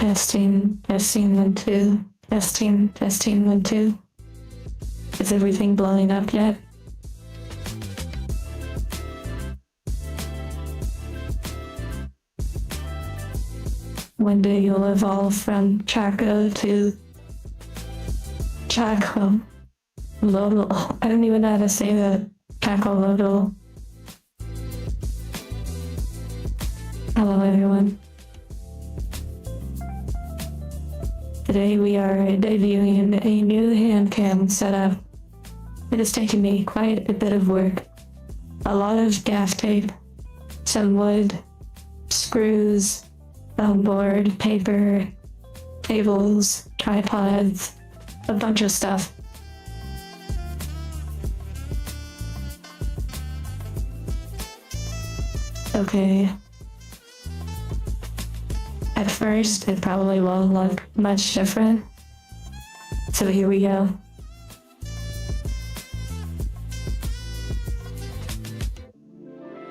Testing, testing, 1, 2. Testing, testing, 1, 2. Is everything blowing up yet? One day you'll evolve from Chaco to Chaco. Lodal. I don't even know how to say that. Chaco Lodal. Hello everyone. Today we are debuting a new HANDCAM setup. It has taken me quite a bit of work. A lot of gaff tape, some wood, screws, foam board, paper, cables, tripods, a bunch of stuff. Okay. At first, it probably won't look much different. So here we go.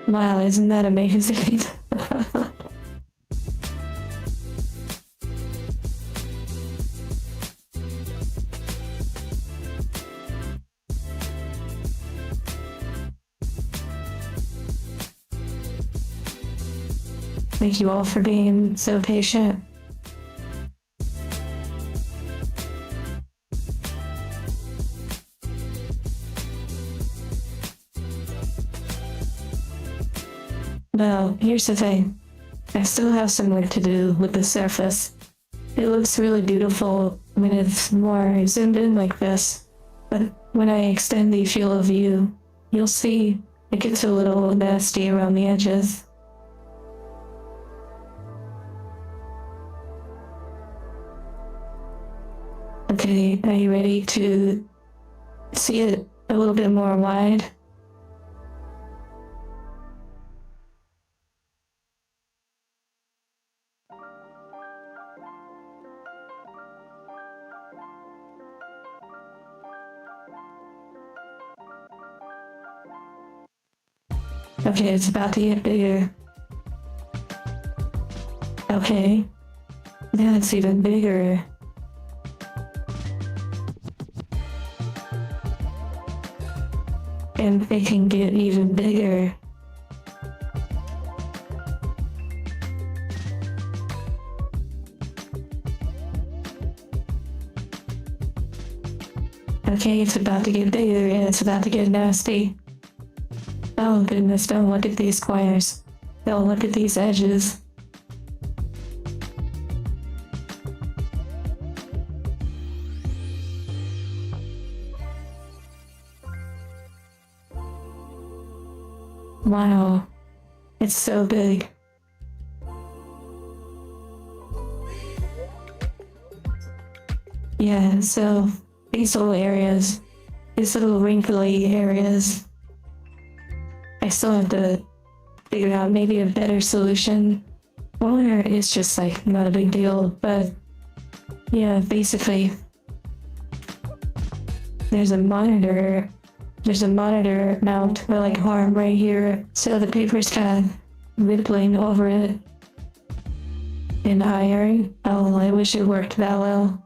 Wow, isn't that amazing? Thank you all for being so patient. Well, here's the thing. I still have some work to do with the surface. It looks really beautiful when it's more zoomed in like this, but when I extend the field of view, you'll see it gets a little nasty around the edges. Okay, are you ready to see it a little bit more wide? Okay, it's about to get bigger. Okay, now it's even bigger. And it can get even bigger. Okay, it's about to get bigger and it's about to get nasty. Oh goodness, don't look at these squares. Don't look at these edges. Wow, it's so big. Yeah, so these little areas, these little wrinkly areas, I still have to figure out maybe a better solution. Or it's just like not a big deal, but yeah, basically there's a monitor mount for like arm right here, so the paper's kind of rippling over it in iron. Oh, I wish it worked that well.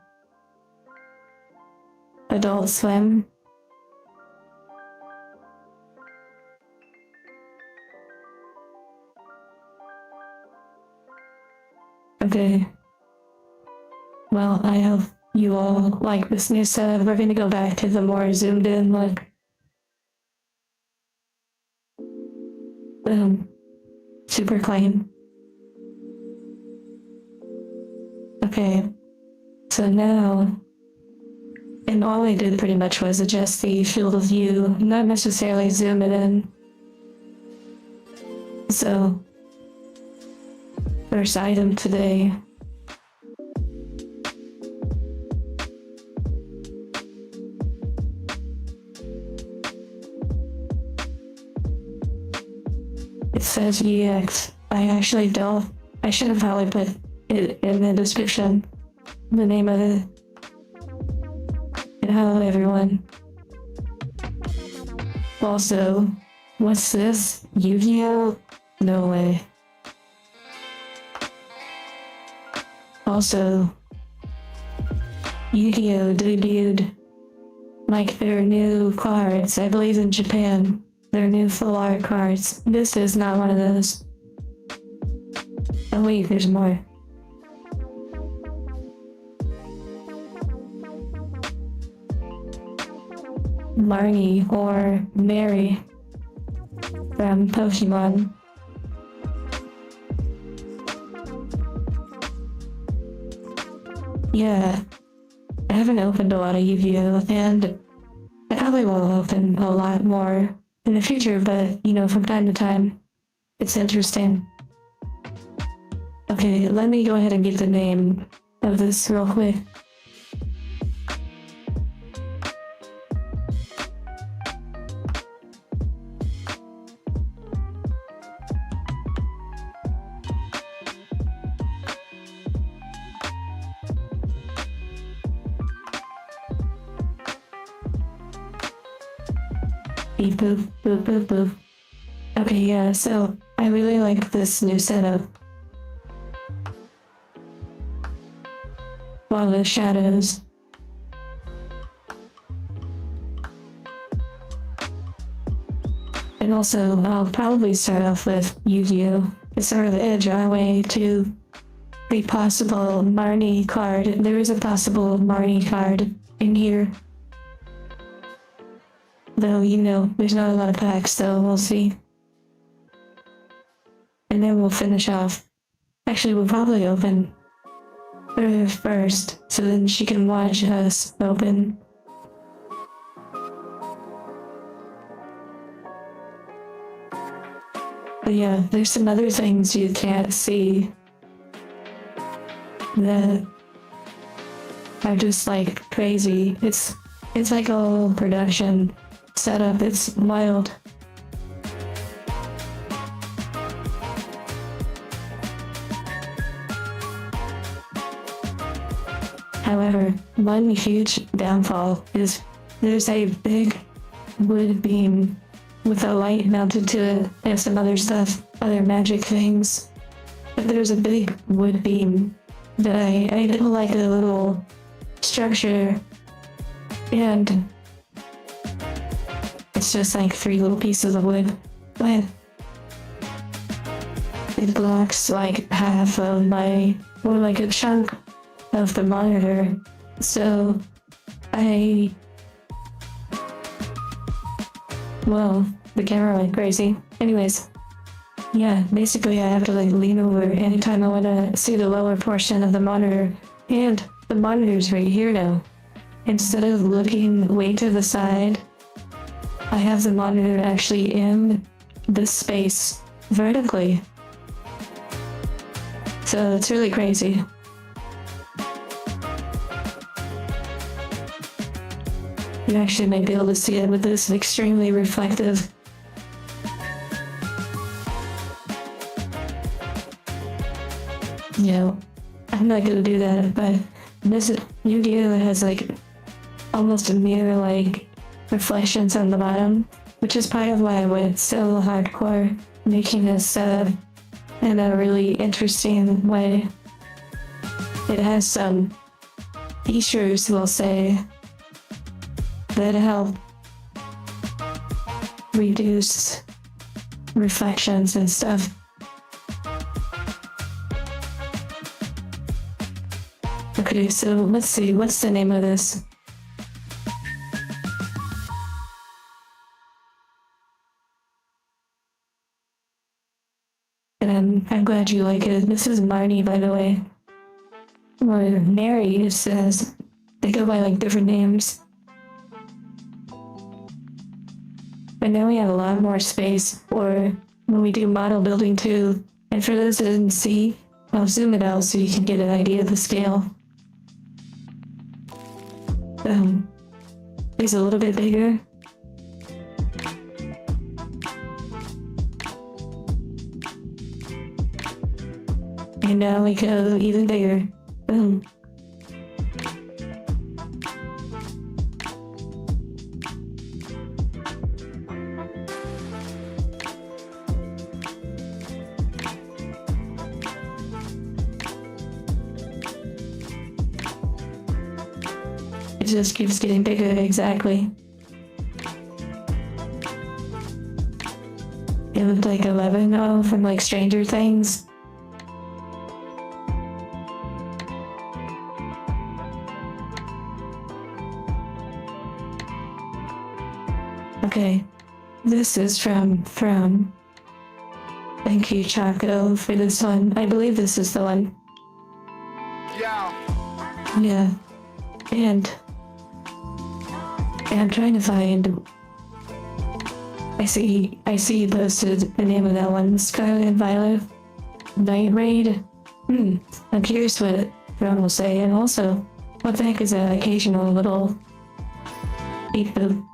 Adult Swim. Okay. Well, I hope you all like this new setup. We're gonna go back to the more zoomed in look. Boom. Super clean. Okay. So now, and all I did pretty much was adjust the field of view, not necessarily zoom it in. So, first item today. It says EX. I should have probably put it in the description, the name of it. And hello everyone. Also, what's this? Yugioh? No way. Also, Yugioh debuted like their new cards, I believe in Japan, their new full art cards. This is not one of those. Oh wait, there's more. Marnie or Mary from Pokemon. Yeah, I haven't opened a lot of Yu-Gi-Oh! And I probably will open a lot more in the future, but from time to time, it's interesting. Okay, let me go ahead and get the name of this real quick. Beep boop, boop boop boop. Okay, yeah, so I really like this new setup. All the shadows. And also, I'll probably start off with Yu-Gi-Oh! It's sort of edge our way to the possible Marnie card. There is a possible Marnie card in here. Though, there's not a lot of packs, so we'll see. And then we'll finish off. Actually, we'll probably open her first, so then she can watch us open. But yeah, there's some other things you can't see that are just like crazy. It's like a whole production setup. It's wild. However, one huge downfall is there's a big wood beam with a light mounted to it and some other stuff, other magic things. But there's a big wood beam that I don't like the little structure, and it's just like 3 little pieces of wood, but it blocks like half of or like a chunk of the monitor. So the camera went crazy. Anyways, yeah, basically I have to like lean over anytime I want to see the lower portion of the monitor, and the monitor's right here now. Instead of looking way to the side, I have the monitor actually in this space vertically. So it's really crazy. You actually might be able to see it with this extremely reflective. I'm not gonna do that, but this Yu-Gi-Oh! Has like almost a mirror like reflections on the bottom, which is part of why I went so hardcore making this setup in a really interesting way. It has some features, we'll say, that help reduce reflections and stuff. Okay, so let's see, what's the name of this? And I'm glad you like it. This is Marnie, by the way. Or Mary, it says. They go by like different names. But now we have a lot more space for when we do model building too. And for those that didn't see, I'll zoom it out so you can get an idea of the scale. He's a little bit bigger. And now we go even bigger. Boom. It just keeps getting bigger, exactly. It looked like 11 though, from like Stranger Things. Okay, this is from. Thank you, Chaco, for this one. I believe this is the one. Yeah. And I'm trying to find. I see posted the name of that one, Scarlet and Violet Night Raid. I'm curious what everyone will say, and also, what the heck is that occasional little beep boop?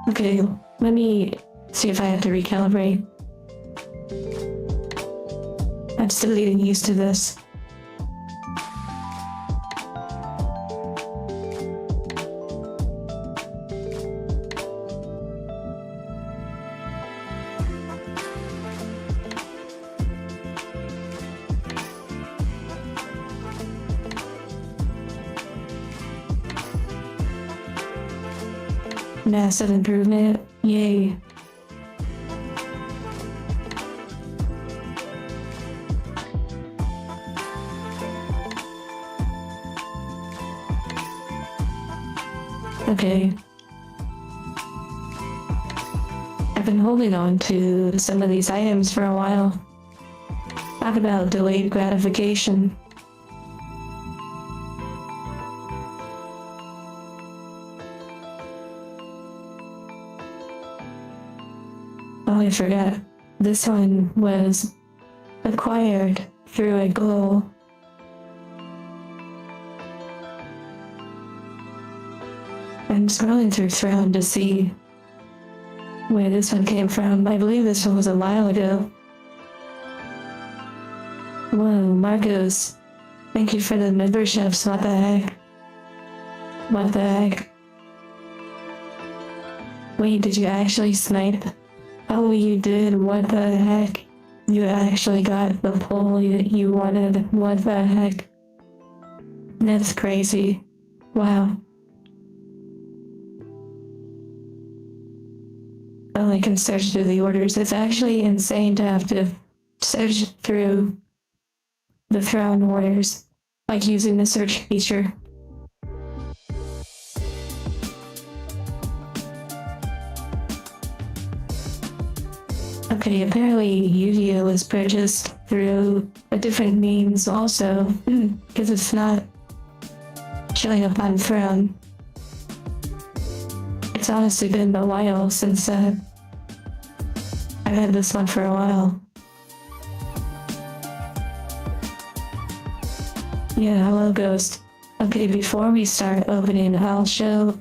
Okay, let me see if I have to recalibrate. I'm still getting used to this. Massive improvement. Yay. Okay. I've been holding on to some of these items for a while. Talk about delayed gratification. Oh, I forgot. This one was acquired through a goal. I'm scrolling through Throne to see where this one came from. I believe this one was a while ago. Whoa, Marcos. Thank you for the memberships. What the heck? What the heck? Wait, did you actually snipe? Oh, you did? What the heck? You actually got the pull you wanted. What the heck? That's crazy. Wow. Oh, I can search through the orders. It's actually insane to have to search through the Throne orders, like using the search feature. Okay, apparently Yugioh was purchased through a different means also, because it's not showing up on Throne. It's honestly been a while since I've had this one for a while. Yeah, hello Ghost. Okay, before we start opening, I'll show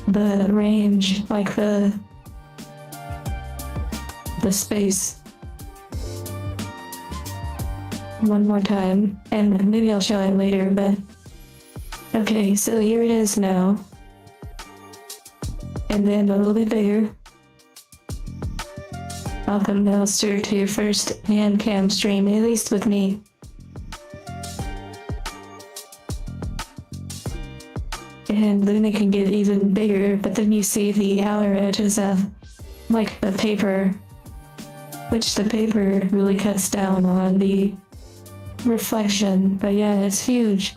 the range, like the space one more time, and maybe I'll show it later, but okay, so here it is now. And then a little bit bigger. Welcome, Melster, to your first HANDCAM stream, at least with me. And then it can get even bigger, but then you see the outer edges of, like, the paper, which the paper really cuts down on the reflection, but yeah, it's huge.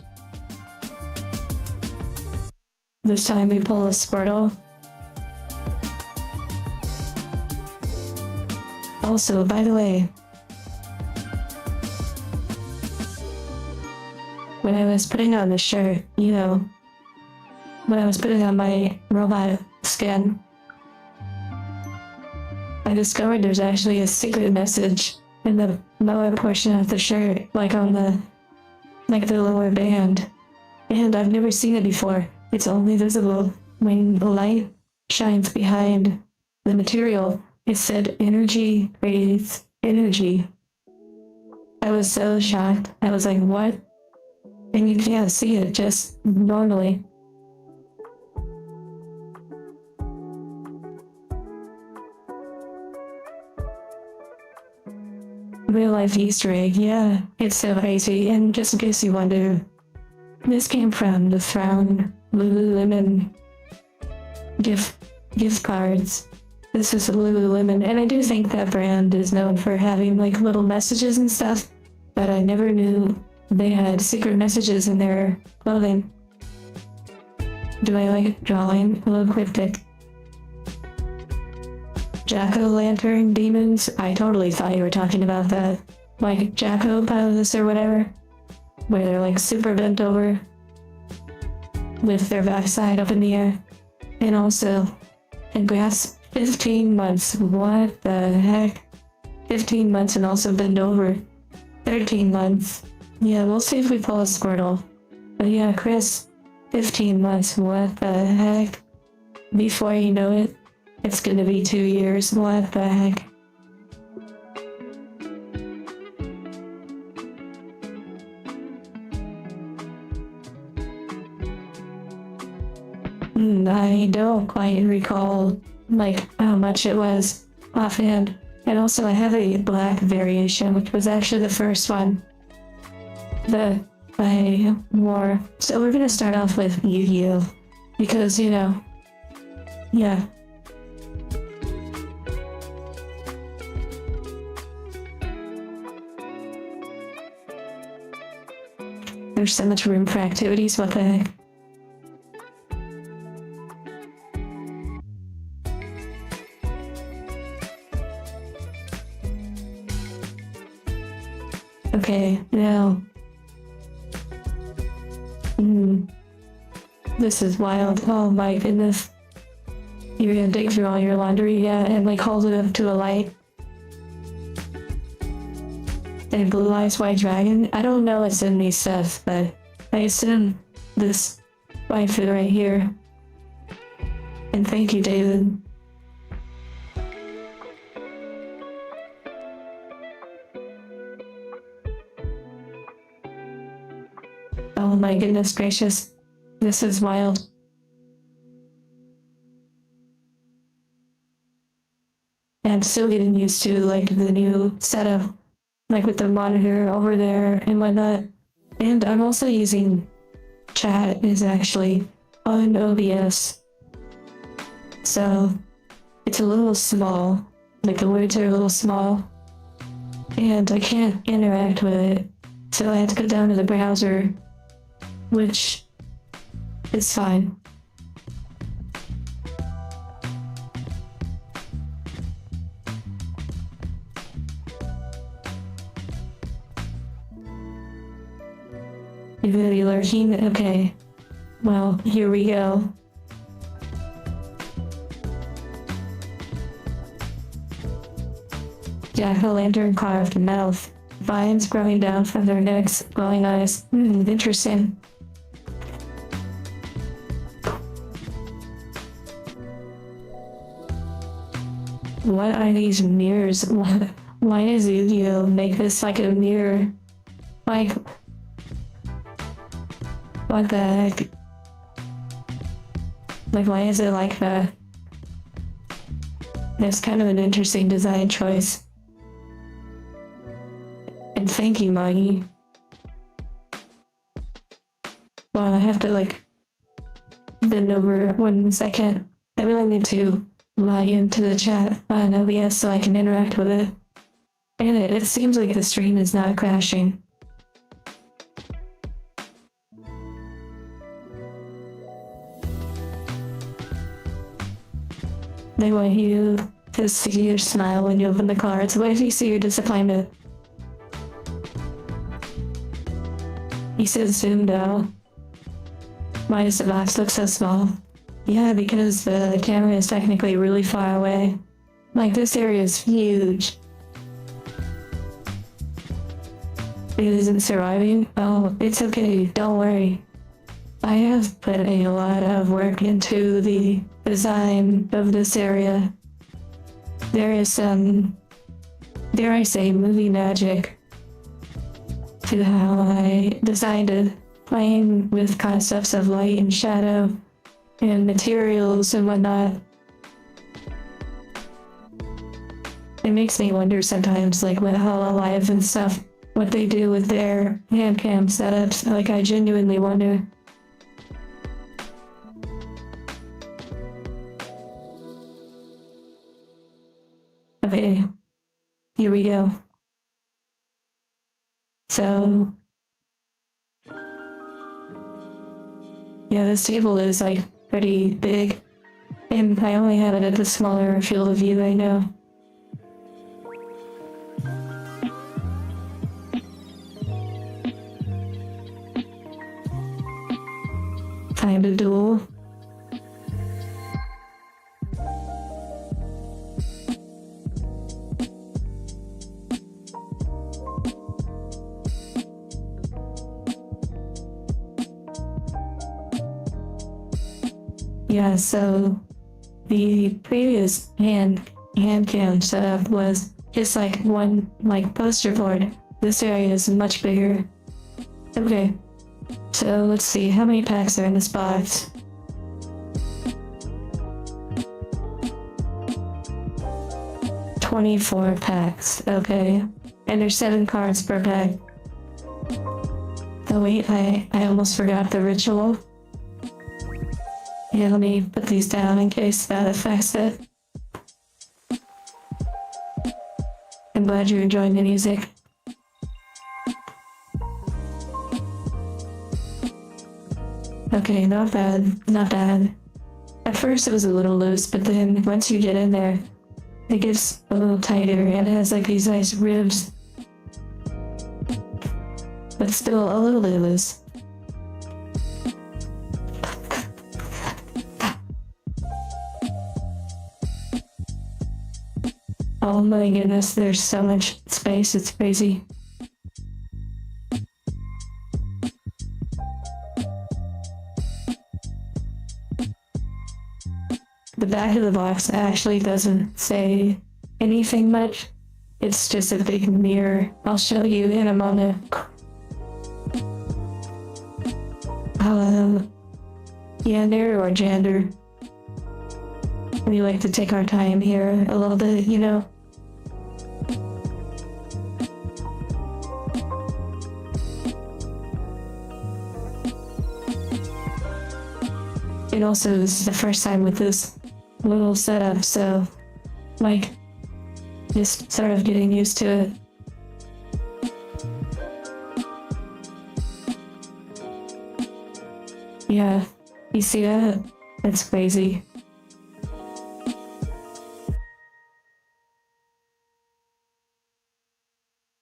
This time we pull a Squirtle. Also, by the way, when I was putting on the shirt, you know, when I was putting on my robot skin, I discovered there's actually a secret message in the lower portion of the shirt, like on the lower band. And I've never seen it before. It's only visible when the light shines behind the material. It said energy creates energy. I was so shocked. I was like, what? And you can't see it just normally. Real life Easter egg, yeah. It's so crazy. And just in case you wonder, this came from the Throne Lululemon gift cards. This is Lululemon, and I do think that brand is known for having like little messages and stuff, but I never knew they had secret messages in their clothing. Do I like drawing? A little cryptic. Jack-o'-lantern demons? I totally thought you were talking about that. Like Jack-o'-pilots or whatever. Where they're like super bent over. With their backside up in the air. And also, and grass 15 months. What the heck? 15 months and also bend over. 13 months. Yeah, we'll see if we pull a Squirtle. But yeah, Chris, 15 months. What the heck? Before you know it, it's gonna be 2 years. What the heck? I don't quite recall like how much it was offhand. And also I have a black variation, which was actually the first one that I wore. So we're gonna start off with Yugioh because, you know, yeah. There's so much room for activities, what the heck? Okay, now. This is wild. Oh my goodness. You're gonna dig through all your laundry, yeah, and like hold it up to a light. And Blue Eyes White Dragon? I don't know what's in these sets, but I assume this waifu right here. And thank you, David. Oh my goodness gracious. This is wild. And still getting used to like the new setup. Like with the monitor over there and whatnot. And I'm also using chat is actually on OBS. So it's a little small. Like the words are a little small. And I can't interact with it. So I have to go down to the browser. Which is fine. You're gonna be lurking? Okay. Well, here we go. Jack-o'-lantern carved mouth. Vines growing down from their necks, glowing eyes. Interesting. What are these mirrors? Why does Yugioh make this like a mirror? Like, what the heck? Like, why is it like that? It's kind of an interesting design choice. And thank you, Maggie. Well, I have to like bend over 1 second. I really need to log into the chat on OBS so I can interact with it. And it seems like the stream is not crashing. They want you to see your smile when you open the cards. What if you see your disappointment? He says zoomed out. Why does the box look so small? Yeah, because the camera is technically really far away. Like, this area is huge. It isn't surviving? Oh, it's okay, don't worry. I have put a lot of work into the design of this area. There is some, dare I say, movie magic to how I designed it, playing with concepts of light and shadow and materials and whatnot. It makes me wonder sometimes, like with HoloLive and stuff, what they do with their HANDCAM setups. Like, I genuinely wonder. Okay, here we go. So, yeah, this table is like pretty big, and I only have it at the smaller field of view right now. Time to duel. Yeah, so the previous hand cam setup was just like one like poster board. This area is much bigger. Okay, so let's see how many packs are in this box. "24 packs, okay. And there's 7 cards per pack. Oh wait, I almost forgot the ritual. Yeah, let me put these down in case that affects it. I'm glad you're enjoying the music. Okay, not bad, not bad. At first it was a little loose, but then once you get in there, it gets a little tighter and it has like these nice ribs. But still a little bit loose. Oh my goodness, there's so much space, it's crazy. The back of the box actually doesn't say anything much. It's just a big mirror. I'll show you in a moment. Yander or Jander. We like to take our time here a little bit, you know? And also, this is the first time with this little setup, so, like, just sort of getting used to it. Yeah, you see that? That's crazy.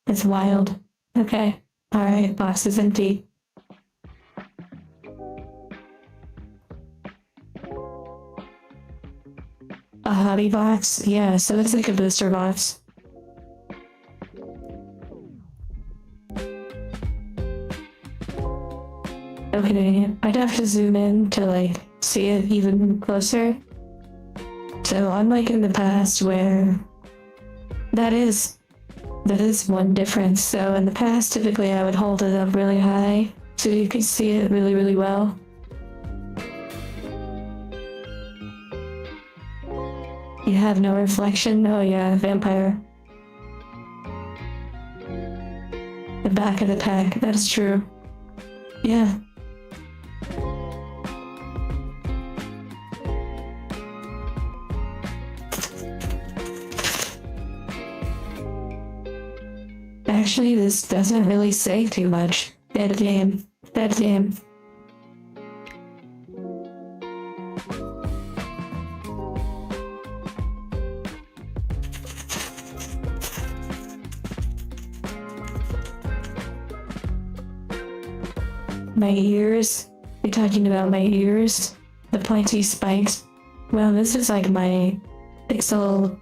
It's wild. Okay. Alright, box is empty. A hobby box? Yeah, so it's like a booster box. Okay, I'd have to zoom in to like see it even closer. So unlike in the past where that is one difference. So in the past, typically I would hold it up really high so you could see it really, really well. You have no reflection? Oh yeah, vampire. The back of the pack, that is true. Yeah. Actually, this doesn't really say too much. Dead game. Dead game. My ears? You're talking about my ears? The pointy spikes? Well, this is like my pixel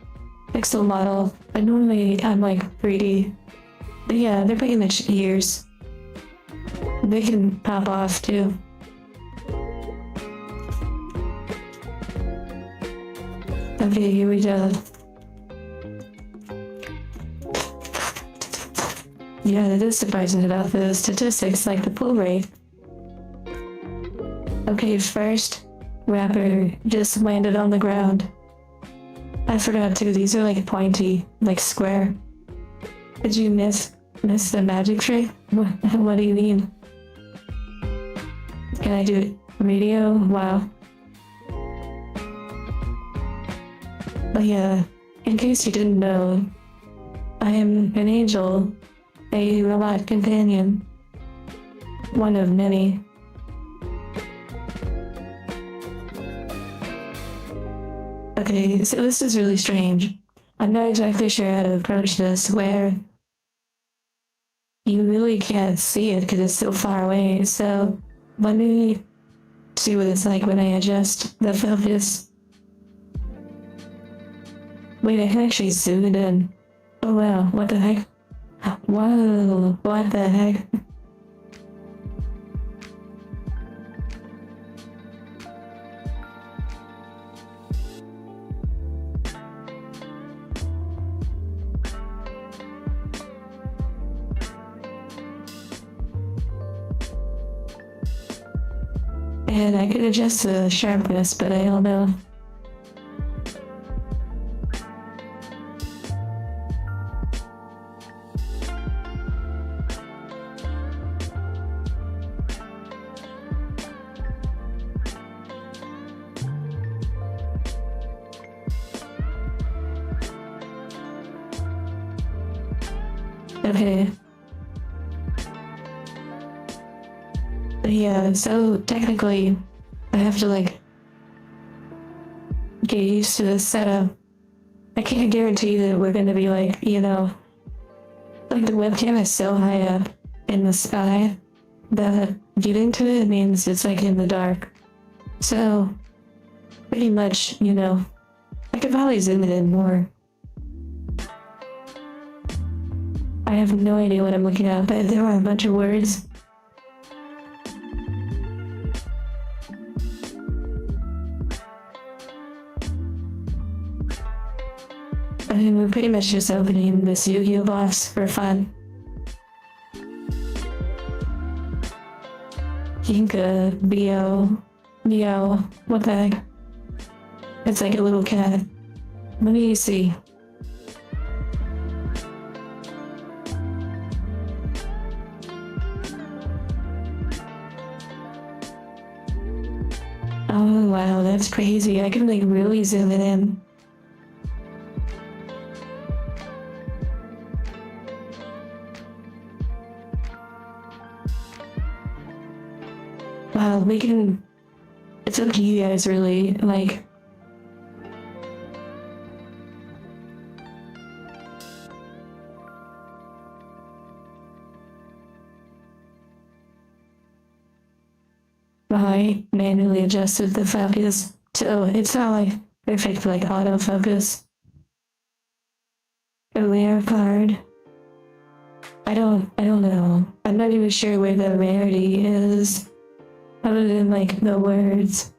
model. But normally I'm like 3D. But yeah, they're pretty much ears. They can pop off too. Okay, here we go. Yeah, that is surprising about the statistics, like the pull rate. Okay, first wrapper just landed on the ground. I forgot too, these are like pointy, like square. Did you miss the magic trick? What do you mean? Can I do it? Radio? Wow. But yeah, In case you didn't know, I am an angel, a robot companion. One of many. Okay, so this is really strange. I'm not exactly sure how to approach this, where you really can't see it because it's so far away, so let me see what it's like when I adjust the focus. Wait, I can actually zoom it in. Oh wow, what the heck? Whoa, what the heck? And I could adjust the sharpness, but I don't know. Okay. Yeah, so technically, I have to like get used to this setup. I can't guarantee that we're gonna be like, like the webcam is so high up in the sky that getting to it means it's like in the dark. So, pretty much, I could probably zoom it in more. I have no idea what I'm looking at, but there are a bunch of words. I mean, we're pretty much just opening this Yugioh box for fun. Yinka, Meow, what the heck? It's like a little cat. Let me see. Oh wow, that's crazy. I can like really zoom it in. Wow, it's up to you guys really, like. I manually adjusted the focus, so it's not like perfect like autofocus. A rare card. I don't know. I'm not even sure where the rarity is, other than like the words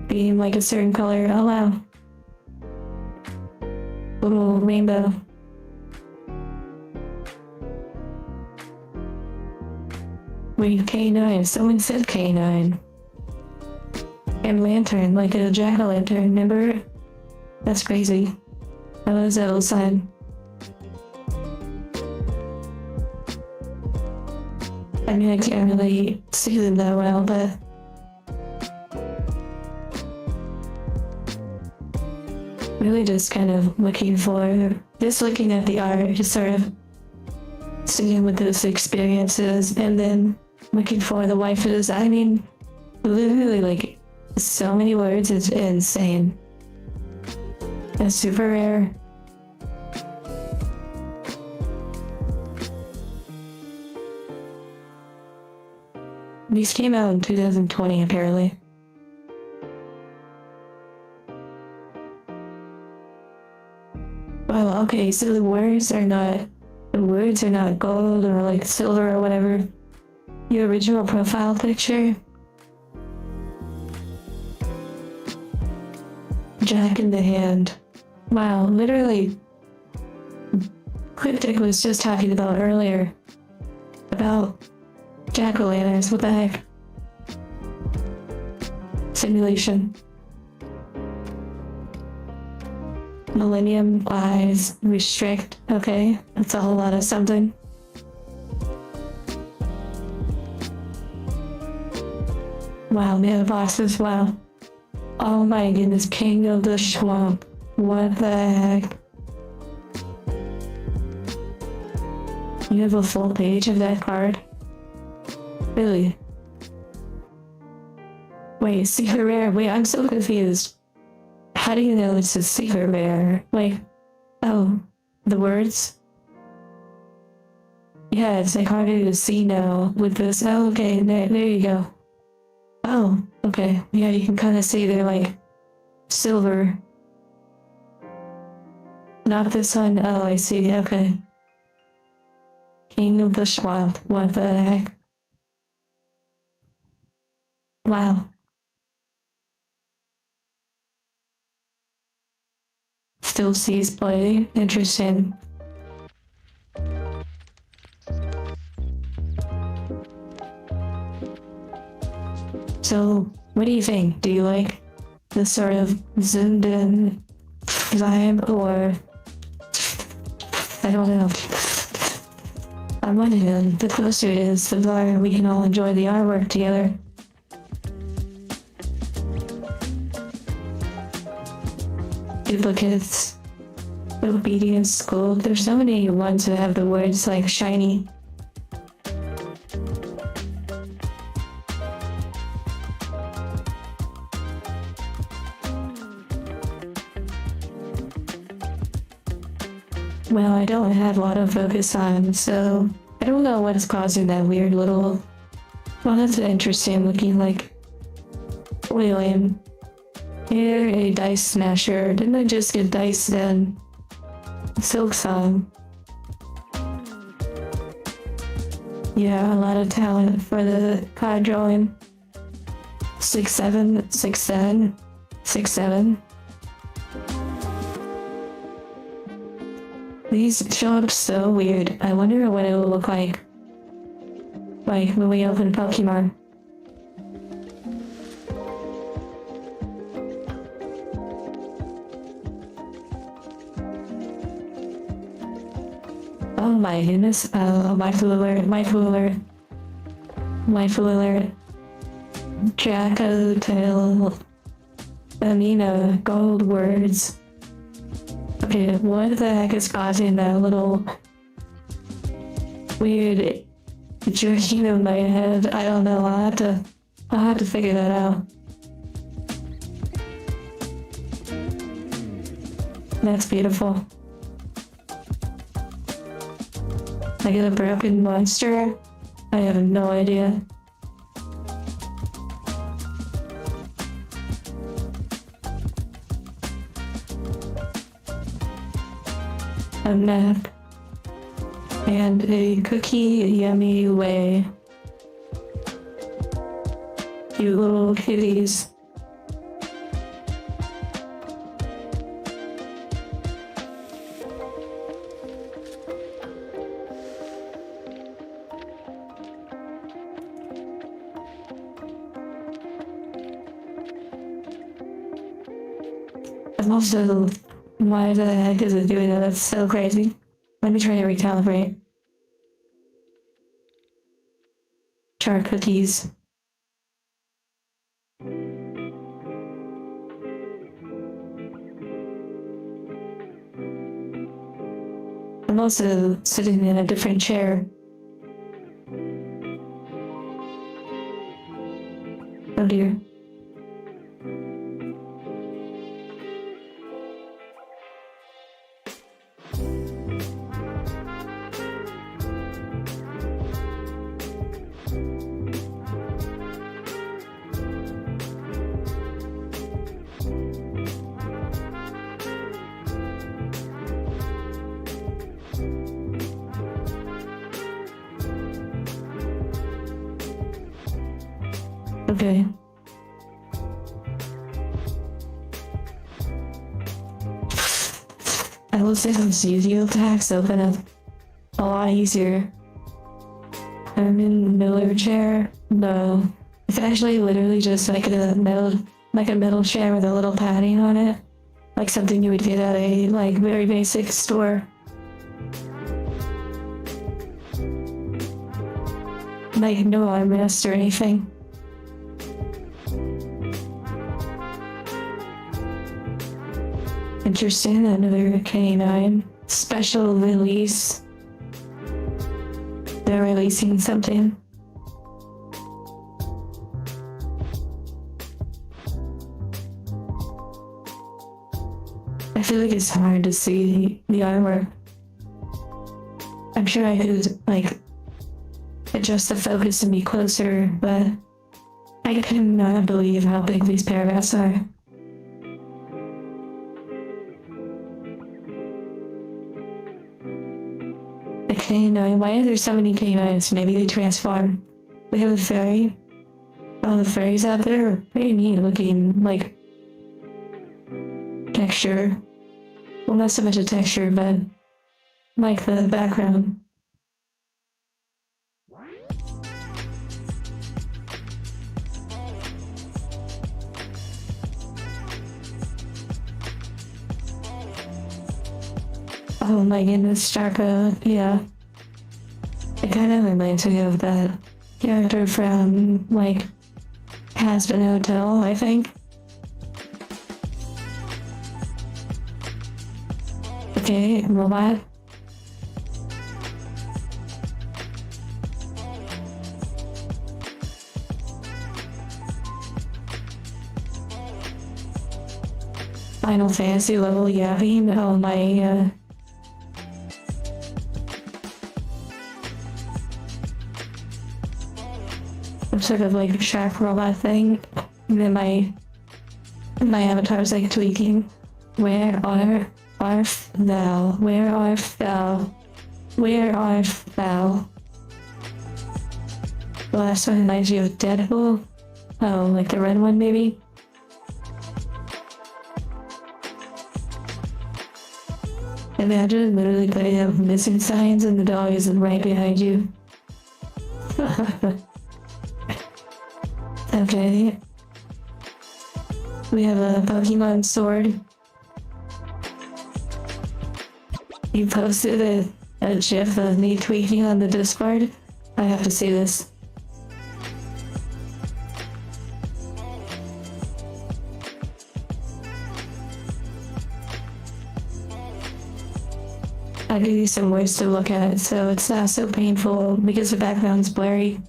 being like a certain color. Oh wow. Little rainbow. Wait, K9. Someone said K9. And lantern, like a jack-o'-lantern, remember? That's crazy. That was that little sign. I mean, I can't really see them that well, but really just kind of looking at the art, just sort of sitting with those experiences, and then looking for the waifus. I mean, literally, like, so many words, it's insane. It's super rare. These came out in 2020, apparently. Well, okay, so the words are not gold or like silver or whatever. Your original profile picture. Jack in the hand. Wow, literally. Cryptic was just talking about earlier. About jack-o'-lanterns, what the heck? Simulation. Millennium eyes restrict. Okay, that's a whole lot of something. Wow, man, bosses, wow. Oh my goodness, king of the swamp. What the heck? You have a full page of that card? Really? Wait, secret rare. Wait, I'm so confused. How do you know it's a secret rare? Like, oh, the words? Yeah, it's like harder to see now with this. Oh, okay, there you go. Oh, okay. Yeah, you can kind of see they're like silver. Not this one. Oh, I see. Okay. King of the Swamp. What the heck? Wow. Still sees play. Interesting. So, what do you think? Do you like the sort of zoomed in vibe, or I don't know. I'm wondering, the closer it is, the more we can all enjoy the artwork together. Duplicates, obedience, gold. There's so many ones that have the words like shiny. Well, I don't have a lot of focus on, so I don't know what is causing that weird little... Well, that's interesting looking, like... William. Here, a dice smasher. Didn't I just get dice then? Silk song. Yeah, a lot of talent for the card drawing. 6-7, 6-7, 6-7. These show up so weird. I wonder what it will look like when we open Pokemon. Oh my goodness. Oh, my alert, my alert. My alert. Jacko Tail. Amino, gold words. Okay, what the heck is causing that little weird jerking of my head? I don't know. I'll have to figure that out. That's beautiful. I get a broken monster? I have no idea. A map and a cookie yummy way. Cute little kitties. I'm also... Why the heck is it doing that? That's so crazy. Let me try to recalibrate. Char cookies. I'm also sitting in a different chair. Oh dear. Okay. I will say those Yugioh packs open up a lot easier. I'm in the Miller chair. No. It's actually literally just like a metal chair with a little padding on it. Like something you would get at a very basic store. Like no armrest or anything. Interesting, another canine special release. They're releasing something. I feel like it's hard to see the artwork. I'm sure I could, like, adjust the focus and be closer, but I cannot believe how big these paragraphs are. The canine, why are there so many canines? Maybe they transform. We have a fairy. Oh, the fairies out there are pretty neat looking, like, texture. Well, not so much a texture, but like the background. Oh my goodness, Starko, yeah. It kind of reminds me of that character from, like, Hazbin Hotel, I think. Okay, robot. Final Fantasy level yapping. Oh my, some sort of like shark robot thing. And then my avatar's like tweaking. Where art thou? Where art thou? Where art thou? The last one reminds you of Deadpool. Oh, like the red one maybe? Imagine literally putting up missing signs and the dog is right behind you. Okay. We have a Pokemon sword. You posted a gif of me tweaking on the Discord. I have to see this. I'll give you some ways to look at it so it's not so painful because the background's blurry.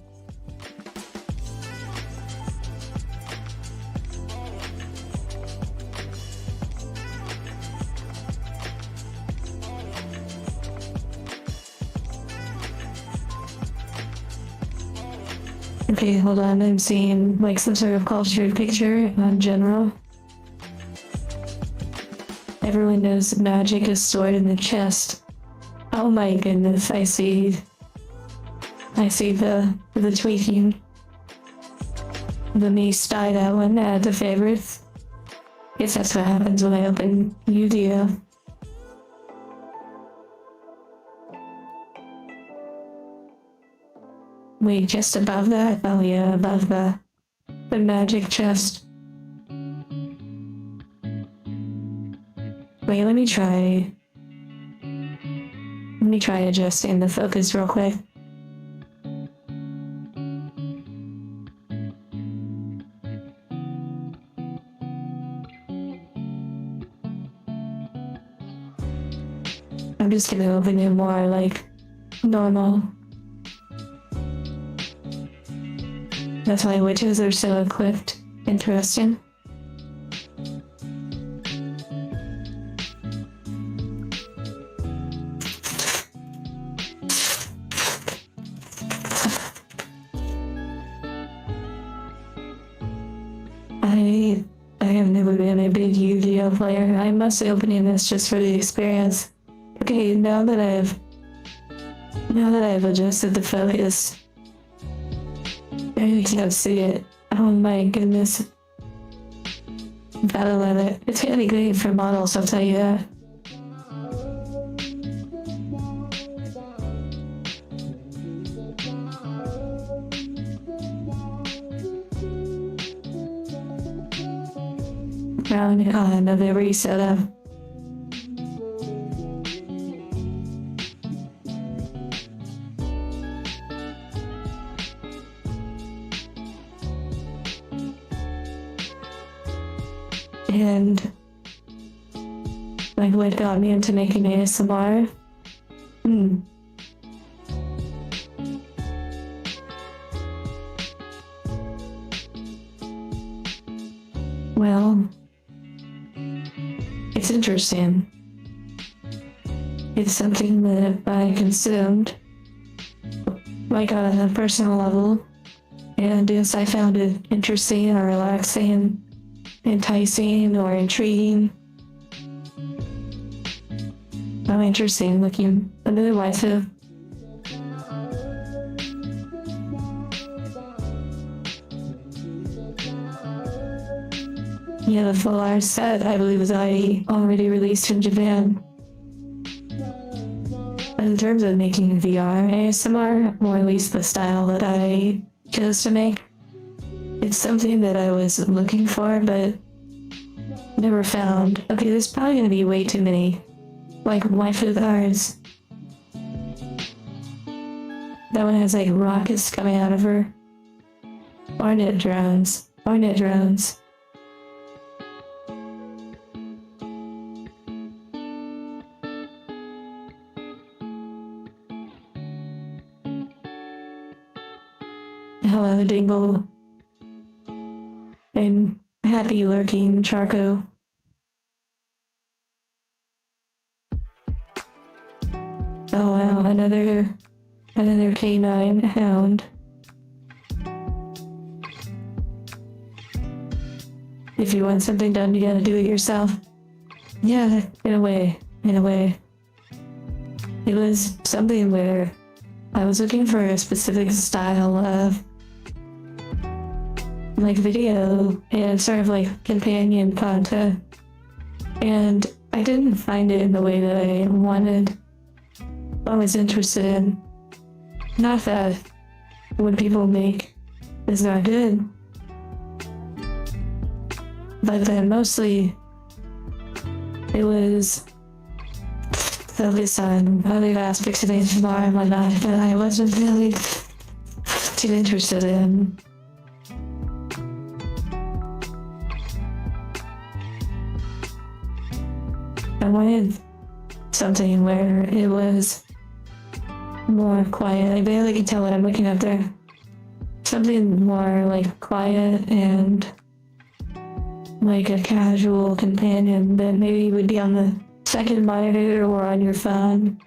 Okay, hold on, I'm seeing like some sort of cultured picture on general. Everyone knows magic is stored in the chest. Oh my goodness, I see the tweaking. Let me style that one, add to favorites. Guess that's what happens when I open Yugioh. Wait, just above that? Oh yeah, above the magic chest. Wait, let me try adjusting the focus real quick. I'm just gonna open it more like normal. That's why witches are so equipped. Interesting. I have never been a big Yu-Gi-Oh player. I'm mostly opening this just for the experience. Okay, now that I've adjusted the focus, I can't see it. Oh my goodness. Gotta love it. It's gonna be great for models, I'll tell you that. Round on of every setup. And like what got me into making ASMR. Well, it's interesting. It's something that I consumed, like on a personal level, and yes, I found it interesting or relaxing, enticing or intriguing. How interesting looking under the waifu. Yeah, the full art set I believe was already released in Japan. In terms of making VR ASMR, or at least the style that I chose to make, it's something that I was looking for but never found. Okay, there's probably gonna be way too many, like waifu cards. That one has like rockets coming out of her. Ornate drones. Ornate drones. Hello, Dingle. And happy lurking, Charco. Oh wow, another canine hound. If you want something done, you gotta do it yourself. Yeah, in a way. It was something where I was looking for a specific style of like video and sort of like companion content, and I didn't find it in the way that I wanted. I was interested in. Not that what people make is not good, but then mostly it was focused on other aspects of ASMR and whatnot that I wasn't really too interested in. I wanted something where it was more quiet. I barely can tell what I'm looking up there. Something more like quiet and like a casual companion that maybe would be on the second monitor or on your phone.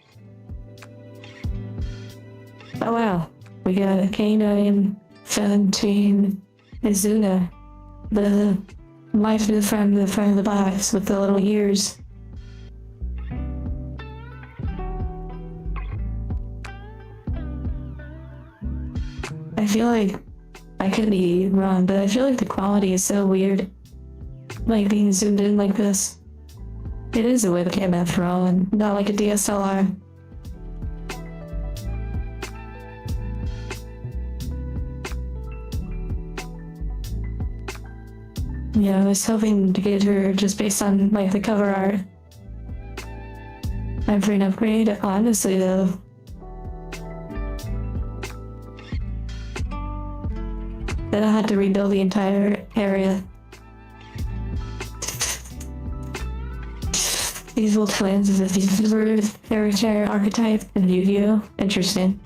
Oh wow, we got a canine 17 Izuna, the wife from the front of the box with the little ears. I feel like, I could be wrong, but I feel like the quality is so weird. Like being zoomed in like this. It is a webcam after all, and not like a DSLR. Yeah, I was hoping to get her just based on like the cover art. I'm for an upgrade, honestly though. Then I had to rebuild the entire area. These little twins is a super hereditary archetype in Yugioh. Interesting.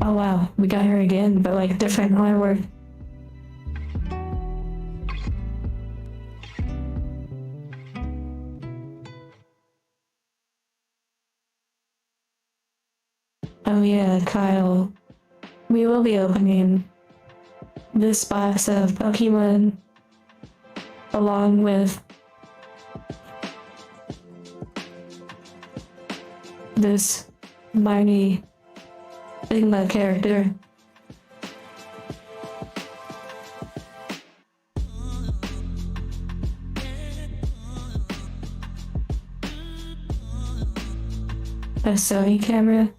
Oh wow, we got her again, but like different artwork. Oh yeah, Kyle. We will be opening this box of Pokemon along with this Marnie Sigma character. A Sony camera?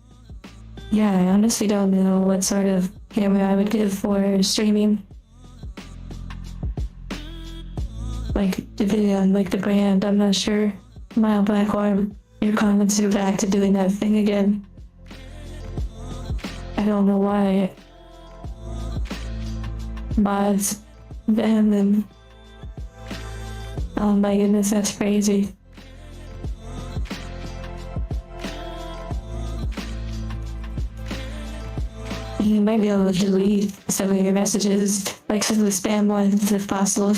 Yeah, I honestly don't know what sort of camera I would give for streaming. Like, depending on like the brand, I'm not sure. Mild Blackorm, your comments are back to doing that thing again. I don't know why mods ban them. Oh my goodness, that's crazy. You might be able to delete some of your messages, like some of the spam ones if possible.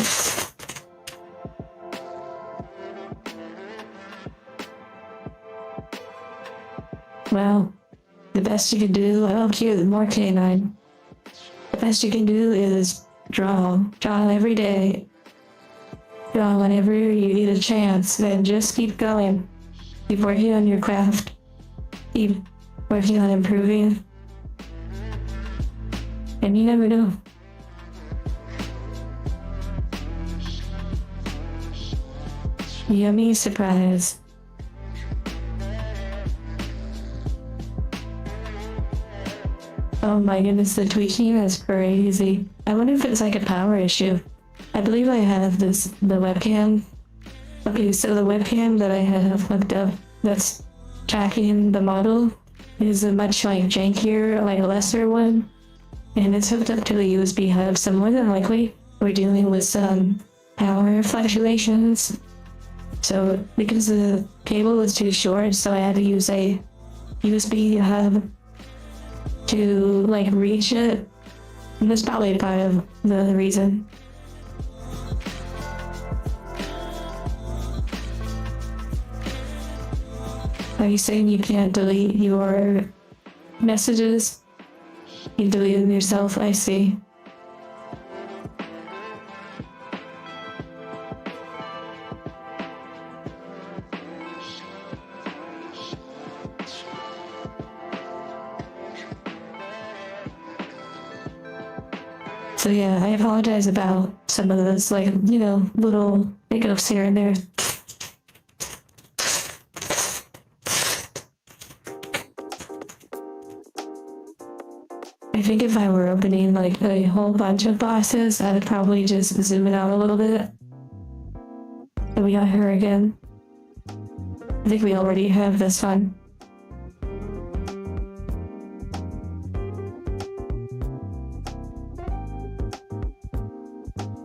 Well, the best you can do, oh cute, more canine. The best you can do is draw. Draw every day. Draw whenever you get a chance, then just keep going. Keep working on your craft. Keep working on improving. And you never know. Yummy surprise. Oh my goodness, the tweaking is crazy. I wonder if it's like a power issue. I believe I have the webcam. Okay, so the webcam that I have hooked up that's tracking the model is a much like jankier, like lesser one. And it's hooked up to the USB hub, so more than likely we're dealing with some power fluctuations. So because the cable was too short, so I had to use a USB hub to like reach it. And that's probably part of the reason. Are you saying you can't delete your messages? You delete them yourself, I see. So yeah, I apologize about some of those, like, you know, little hiccups here and there. I think if I were opening like a whole bunch of boxes, I would probably just zoom it out a little bit. And we got her again. I think we already have this one.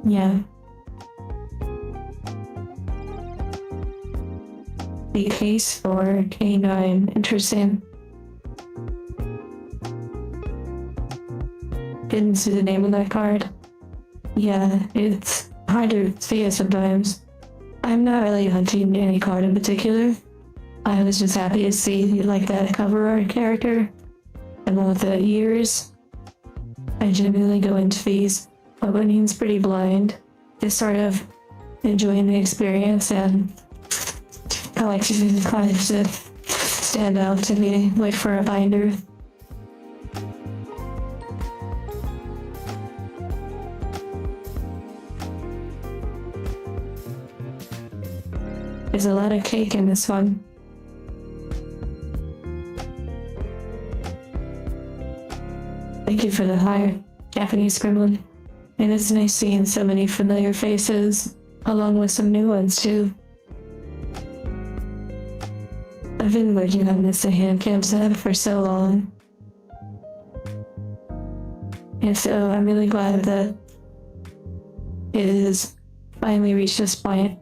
Yeah. The case for K9. Interesting. Didn't see the name of that card. Yeah, it's hard to see it sometimes. I'm not really hunting any card in particular. I was just happy to see like that cover art character. And with the ears, I genuinely go into these openings pretty blind, just sort of enjoying the experience, and I like to cards to stand out to me, like for a binder. There's a lot of cake in this one. Thank you for the higher Japanese scribbling. And it's nice seeing so many familiar faces, along with some new ones too. I've been working on this HANDCAM set for so long. And so I'm really glad that it has finally reached this point.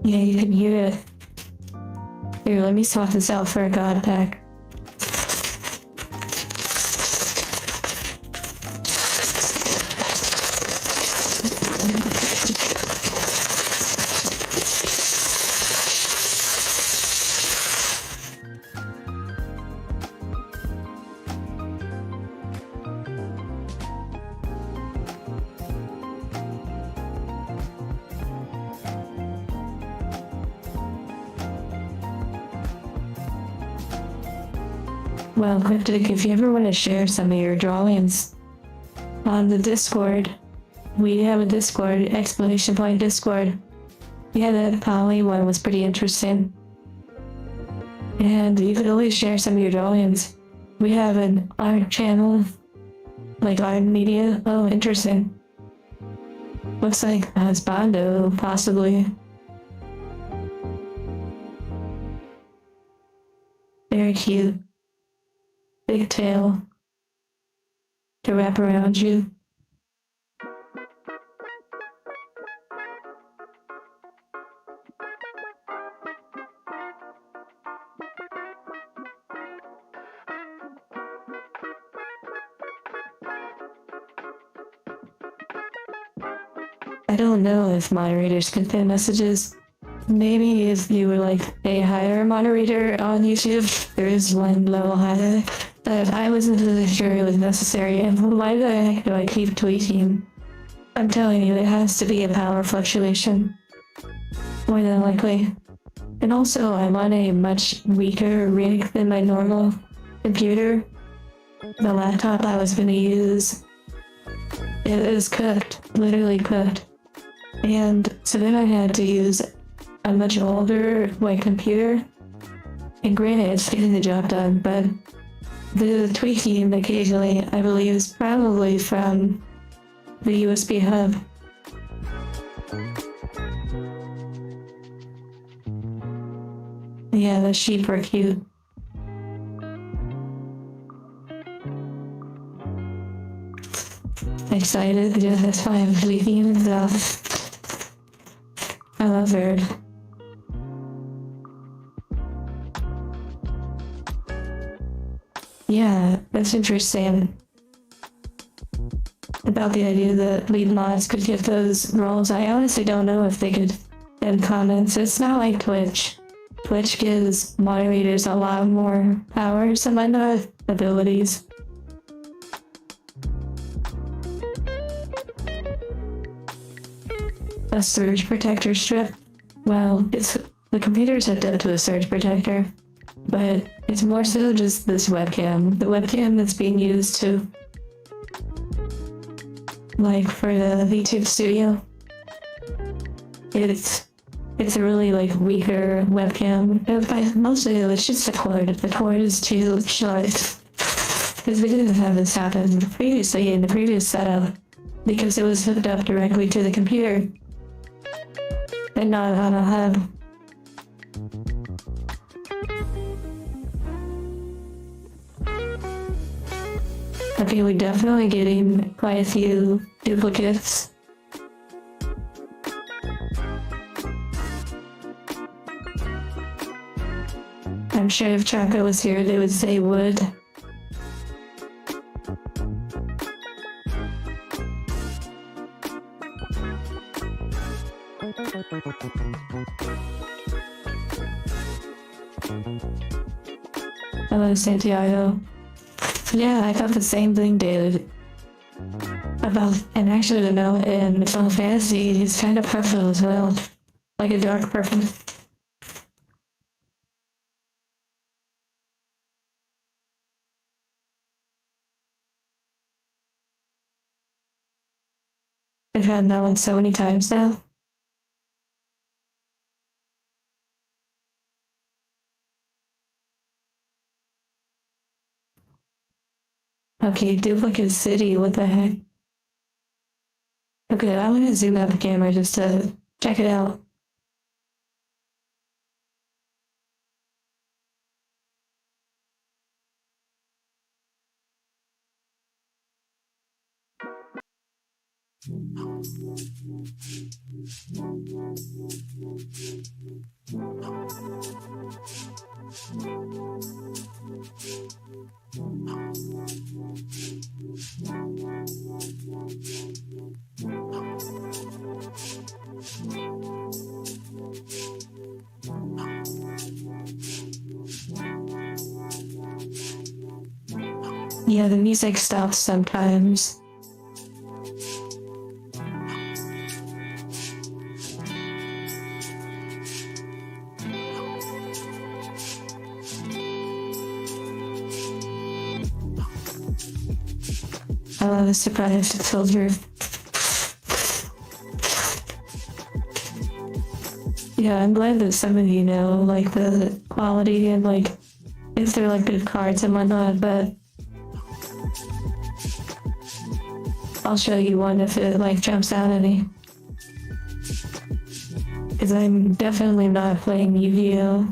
Yeah, you can hear it. Here, let me swap this out for a god pack. Well, Cryptic, if you ever want to share some of your drawings on the Discord, we have a Discord, exclamation point Discord. Yeah, that poly one was pretty interesting. And you could always share some of your drawings. We have an art channel, like art media. Oh, interesting. Looks like Bondo, possibly. cute big tail to wrap around you. I don't know if moderators can send messages. Maybe if you were like a higher moderator on YouTube, there is one level higher. But I wasn't really sure it was necessary, and why the heck do I keep tweaking? I'm telling you, it has to be a power fluctuation. More than likely. And also, I'm on a much weaker rig than my normal computer. The laptop I was gonna use, it is cooked, literally cooked. And so then I had to use a much older white computer. And granted, it's getting the job done, but the tweaking occasionally, I believe, is probably from the USB hub. Yeah, the sheep are cute. Excited, yeah, that's why I'm tweaking and stuff. I love her. Yeah, that's interesting. About the idea that lead mods could get those roles. I honestly don't know if they could end comments. It's not like Twitch. Twitch gives moderators a lot more powers and not abilities. A surge protector strip. Well, it's the computer's hooked up to a surge protector, but it's more so just this webcam. The webcam that's being used to, like, for the YouTube studio. It's a really like weaker webcam. Mostly it's just the cord. The cord is too short. Because we didn't have this happen previously in the previous setup, because it was hooked up directly to the computer and not on a hub. Okay, we're definitely getting quite a few duplicates. I'm sure if Chaco was here, they would say wood. Hello, Santiago. Yeah, I thought the same thing, David. And actually, to know, in Final Fantasy, he's kind of purple as well. Like a dark purple. I've had that one so many times now. Okay, duplicate city, what the heck? Okay, I'm gonna zoom out the camera just to check it out. Yeah, the music stops sometimes. I love a surprise filter. Yeah, I'm glad that some of you know, like, the quality and, like, if they're, like, good cards and whatnot, but I'll show you one if it, like, jumps out at me. Because I'm definitely not playing Yugioh.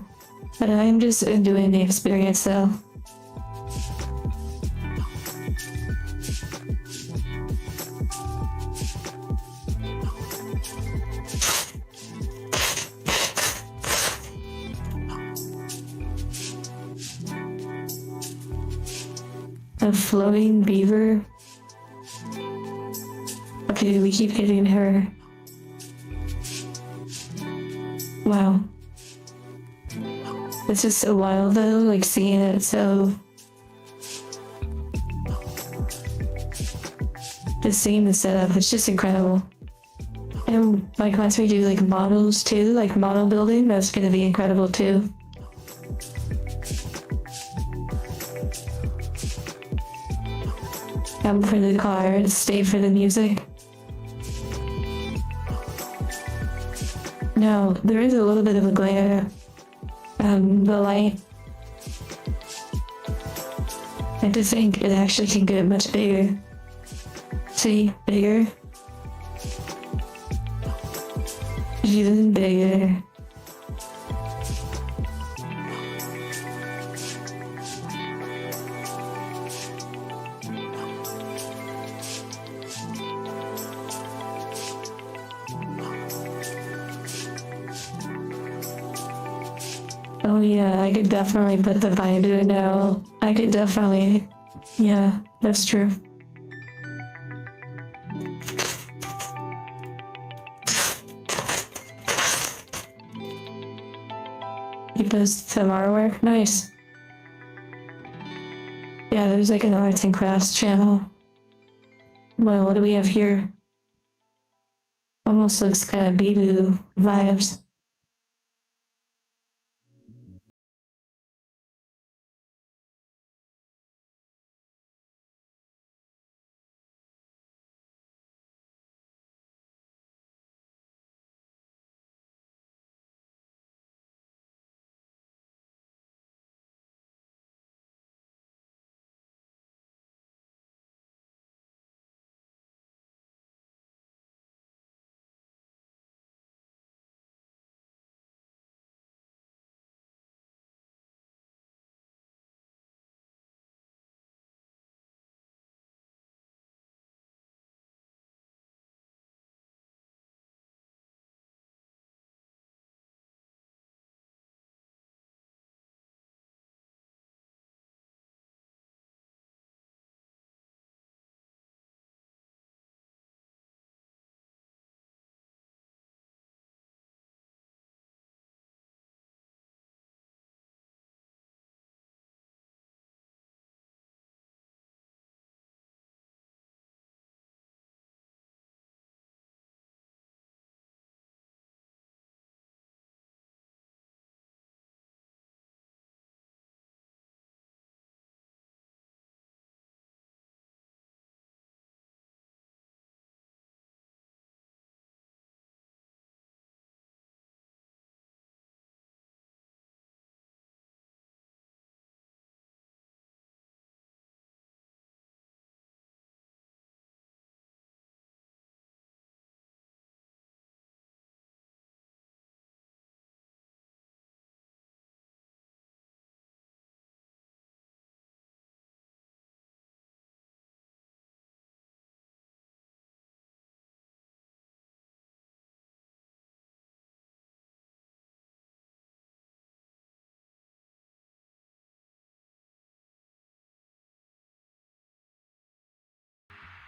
But I'm just enjoying the experience though. A floating beaver. Okay, we keep hitting her. Wow. It's just so wild though, like seeing it, so... Just seeing the setup, it's just incredible. And like once we do like models too, like model building, that's gonna be incredible too. Come for the car, stay for the music. No, there is a little bit of a glare. The light. I just think it actually can get much bigger. See, bigger. Even bigger. Oh yeah, I could definitely put the binder now. I could definitely... Yeah, that's true. You post some artwork? Nice. Yeah, there's like an arts and crafts channel. Well, what do we have here? Almost looks kind of Bee-Boo vibes.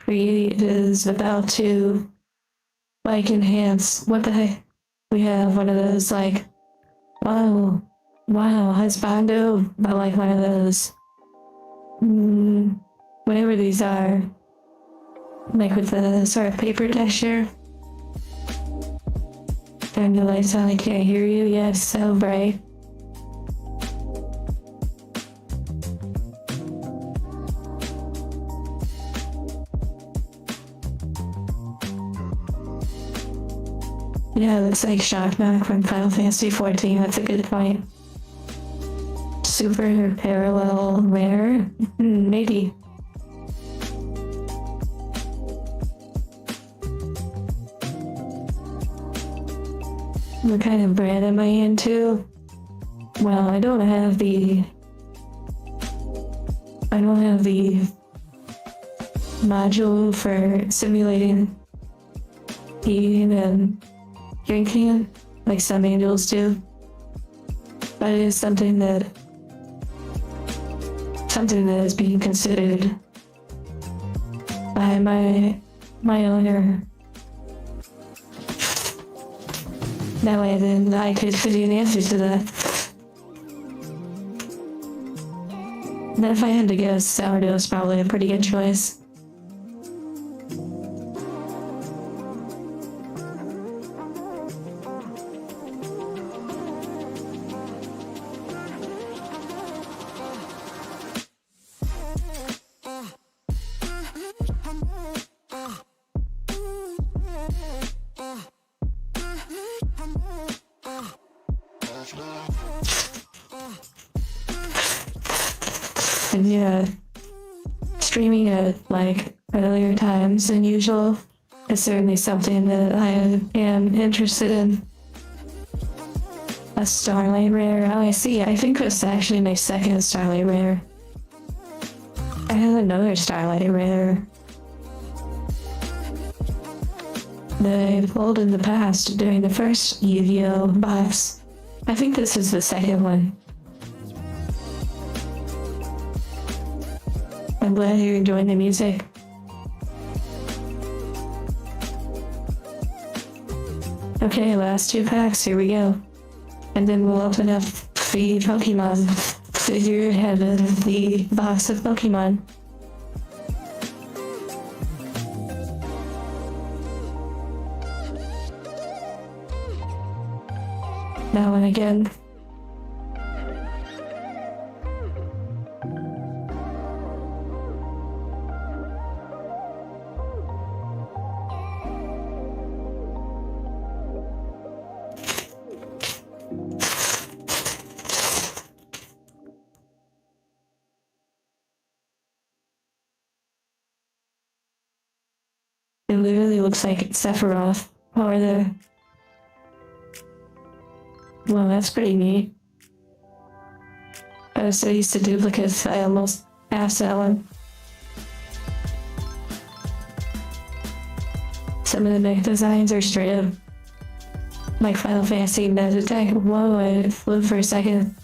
Create is about to like enhance. What the heck? We have one of those like, wow, wow, husbando, but like one of those, whatever these are, like with the sort of paper texture. Turn the lights on, I can't hear you. Yes, so bright. Yeah, it looks like Shockback from Final Fantasy XIV. That's a good point. Super parallel rare? Maybe. What kind of brand am I into? Well, I don't have the module for simulating eating and drinking it, like some angels do. But it is something that is being considered by my owner. That way then I could put you an answer to that. And then if I had to guess, sourdough is probably a pretty good choice. And yeah, streaming at like earlier times than usual is certainly something that I am interested in. A Starlight Rare. Oh, I see. I think it's actually my second Starlight Rare. I had another Starlight Rare that I pulled in the past during the first Yugioh box. I think this is the second one. I'm glad you're enjoying the music. Okay, last 2 packs, here we go. And then we'll open up the Pokemon. So here have the box of Pokemon. Now and again. It literally looks like Sephiroth or the... Well, that's pretty neat. I was so used to duplicates, I almost asked that one. Some of the mech designs are straight up like Final Fantasy Attack. Whoa, I flew for a second.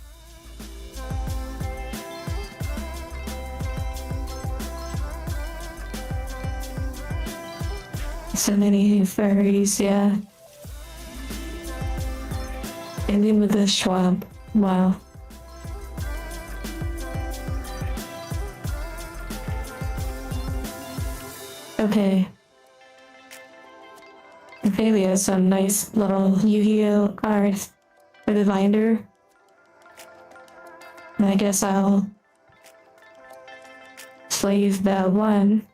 So many furries, yeah. Ending with this Schwab. Wow. Okay. Okay, we have some nice little Yugioh art for the binder. And I guess I'll sleeve that one.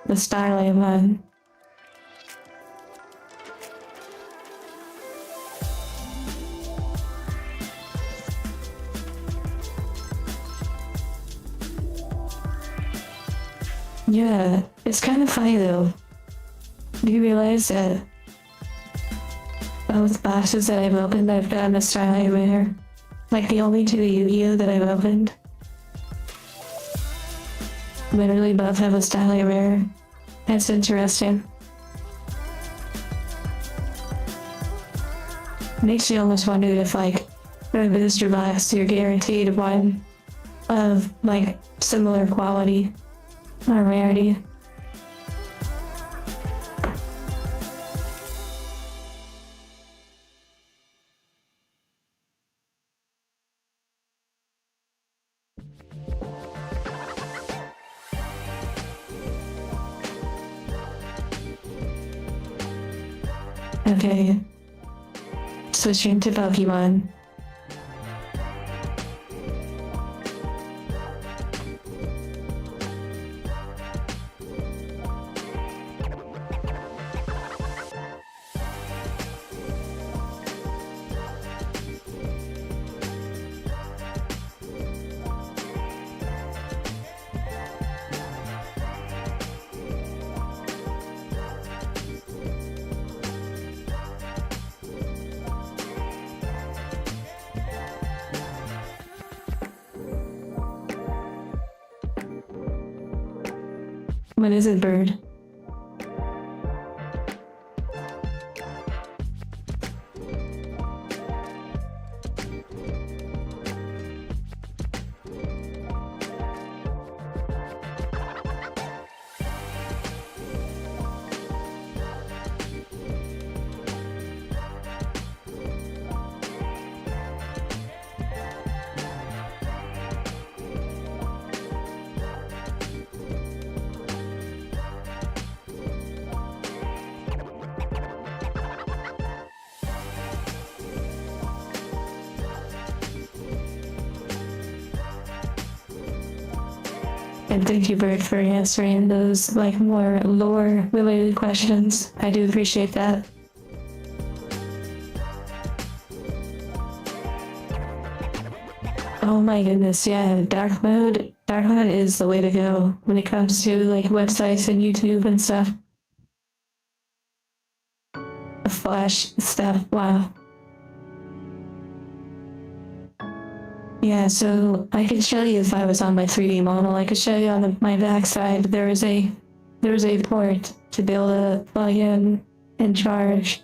The Starlight one. Yeah, it's kind of funny though. Do you realize that both boxes that I've opened, I've gotten a Starlight Rare? Like the only 2 Yugioh that I've opened. Literally both have a Starlight Rare. That's interesting. Makes you almost wonder if like for a booster box you're guaranteed one of like similar quality or rarity. Okay, switching to Pokemon. What is it, bird? And thank you, Bird, for answering those like more lore related questions. I do appreciate that. Oh my goodness, yeah, dark mode. Dark mode is the way to go when it comes to like websites and YouTube and stuff. Flash stuff, wow. Yeah, so I could show you if I was on my 3D model. I could show you on my backside. There was a port to be able to plug in and charge.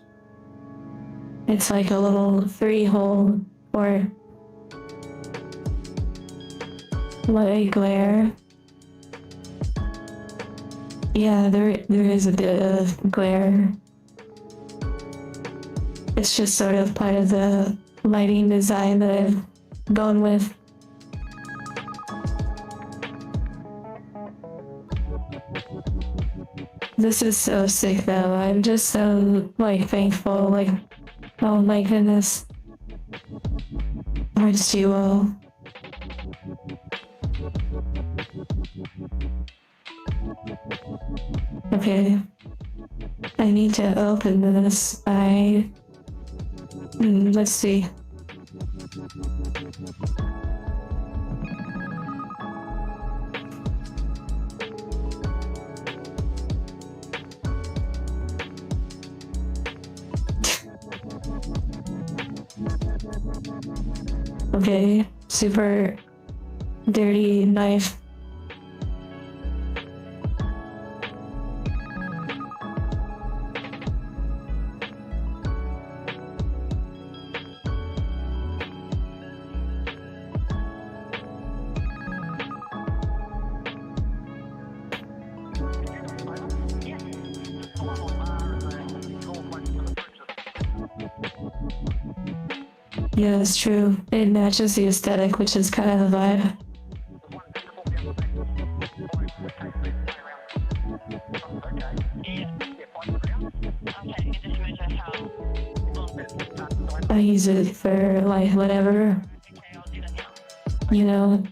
It's like a little 3-hole port. Light glare. Yeah, there is a bit of glare. It's just sort of part of the lighting design that I've gone with. This is so sick though. I'm just so like thankful. Like, oh my goodness. Yugioh. Okay. I need to open this. Let's see. Okay, super dirty knife. Yeah, that's true. It matches the aesthetic, which is kind of the vibe. I use it for like whatever, you know.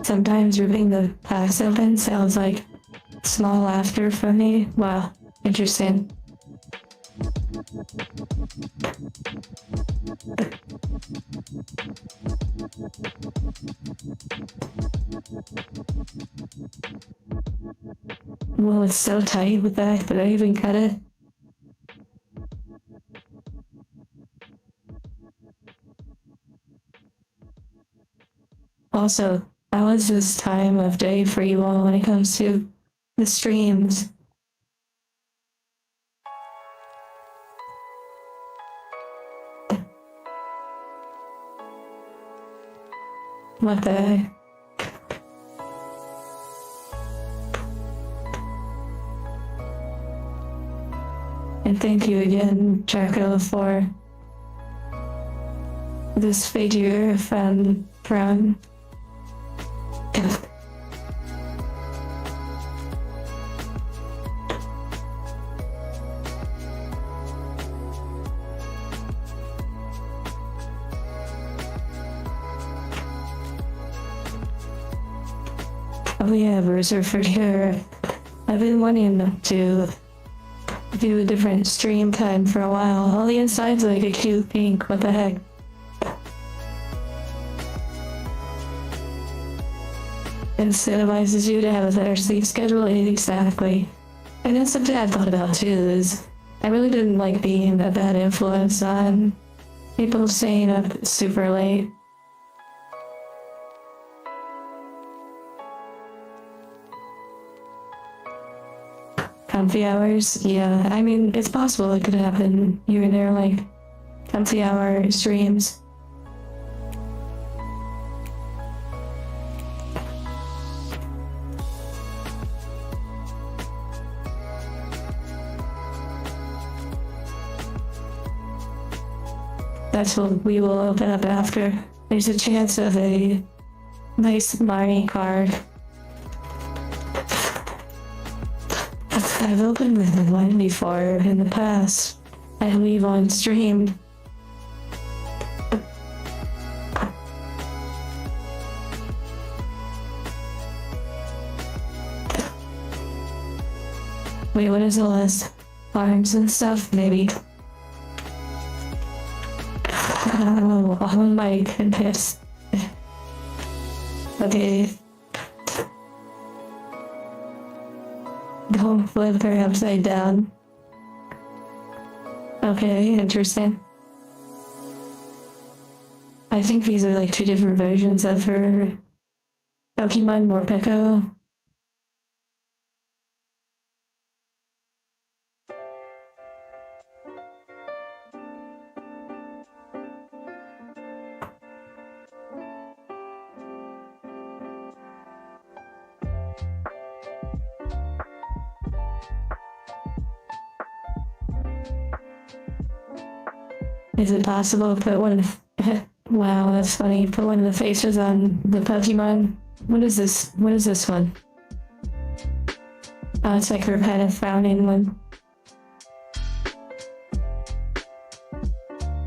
Sometimes ripping the packs open sounds like small laughter from me. Wow, interesting. Well, it's so tight with that. Did I even cut it? Also, how is this time of day for you all when it comes to the streams? What the heck? And thank you again, Draco, for this figure from oh yeah, Bruiser for sure. I've been wanting to do a different stream time for a while. All the inside's like a cute pink, what the heck? Incentivizes you to have a better sleep schedule, exactly. And that's something I thought about too, is I really didn't like being a bad influence on People staying up super late. Comfy hours? Yeah, I mean, it's possible it could happen here and there, like comfy hour streams. That's what we will open up after. There's a chance of a nice Mari card. I've opened with one before in the past. I believe on stream. Wait, what is all this? Arms and stuff, maybe. Oh my goodness. Okay. Don't flip her upside down. Okay, interesting. I think these are like two different versions of her Pokemon Morpeko. Is it possible to put one of wow, that's funny. Put one of the faces on the Pokemon. What is this? What is this one? Oh, it's like her kind of frowning one.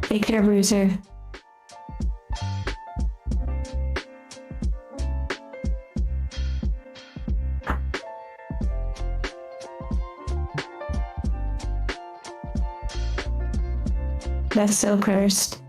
Take care, Bruiser. That's so cursed.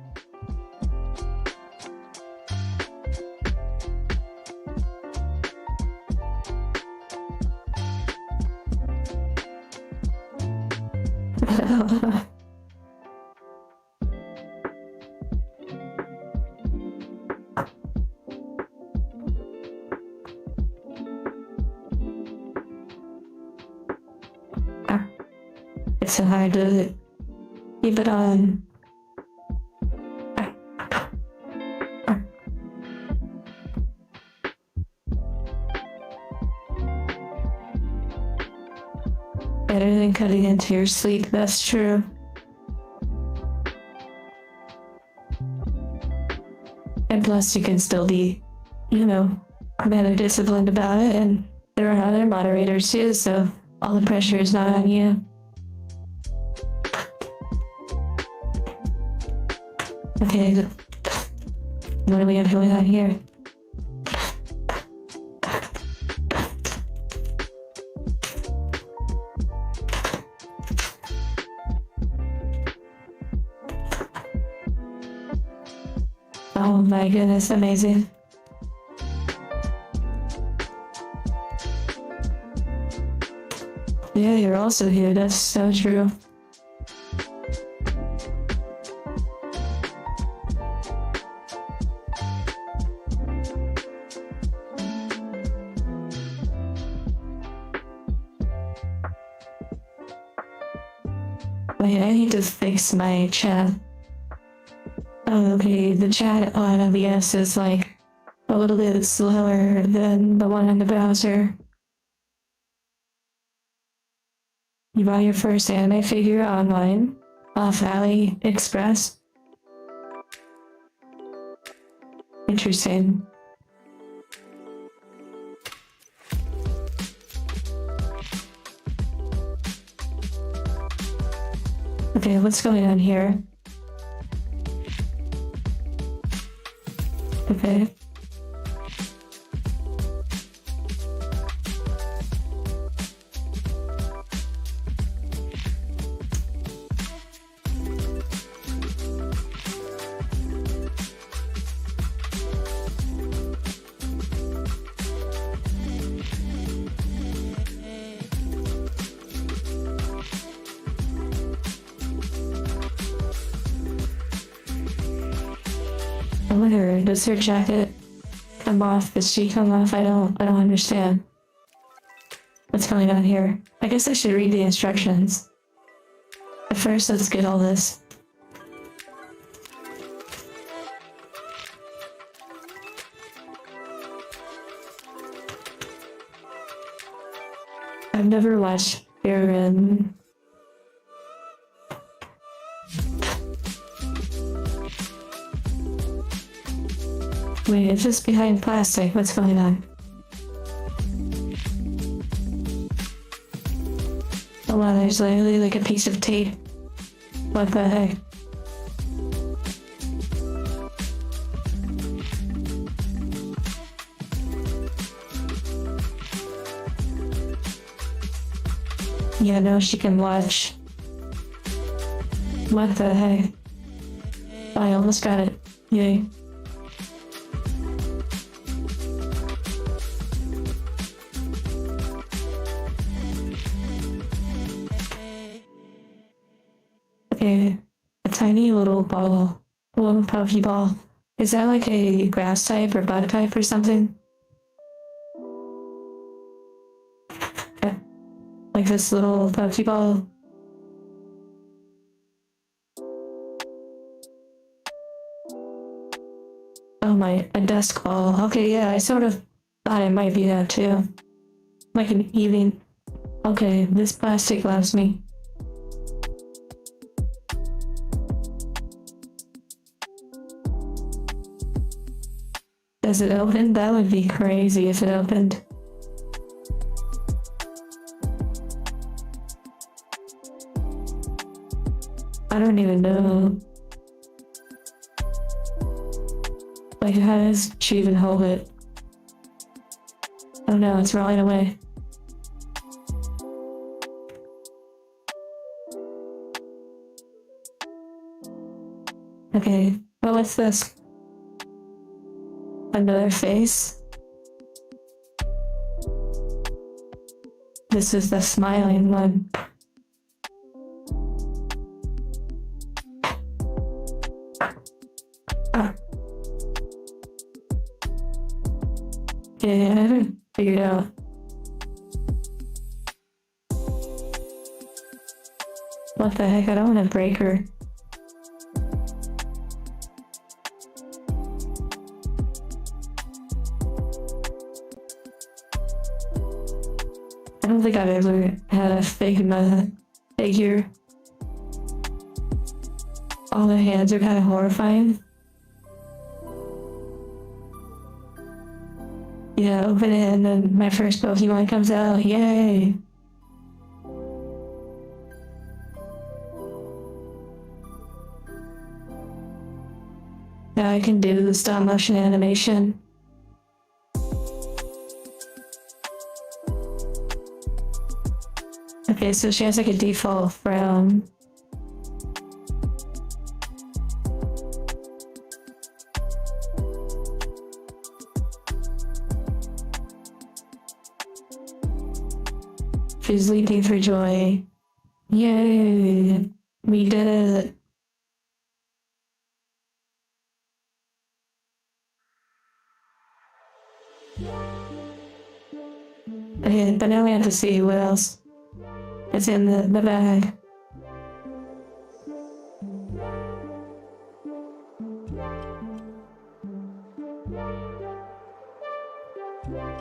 It's so hard to keep it on. Better than cutting into your sleep, that's true. And plus you can still be, you know, better disciplined about it, and there are other moderators too, so all the pressure is not on you. Okay, what do we have going on here? Oh my goodness, amazing. Yeah, you're also here, that's so true. Wait, I need to fix my chat. Oh, okay, the chat on OBS is like a little bit slower than the one on the browser. You bought your first anime figure online off AliExpress? Interesting. Okay, what's going on here? Okay. I wonder, does her jacket come off? Does she come off? I don't understand. What's going on here? I guess I should read the instructions. But first, let's get all this. I've never watched Aaron. Wait, it's just behind plastic. What's going on? Oh wow, there's literally like a piece of tape. What the heck? Yeah, no, she can watch. What the heck? I almost got it. Yay. Okay, a tiny little ball. A little puffy ball. Is that like a grass type or bug type or something? Yeah. Like this little puffy ball. Oh my, a dusk ball. Okay, yeah, I sort of thought it might be that too. Like an evening. Okay, this plastic loves me. Does it open? That would be crazy if it opened. I don't even know. Like, how does she even hold it? Oh no, it's rolling away. Okay, well, what's this? Another face? This is the smiling one. Ah. Yeah, I haven't figured out. What the heck? I don't want to break her. I don't think I've ever had a Figma figure. All the hands are kind of horrifying. Yeah, open it and then my first Pokemon comes out. Yay! Now I can do the stop motion animation. Okay, so she has like a default frown. She's leaping for joy. Yay! We did it! Okay, but now we have to see what else is in the bag.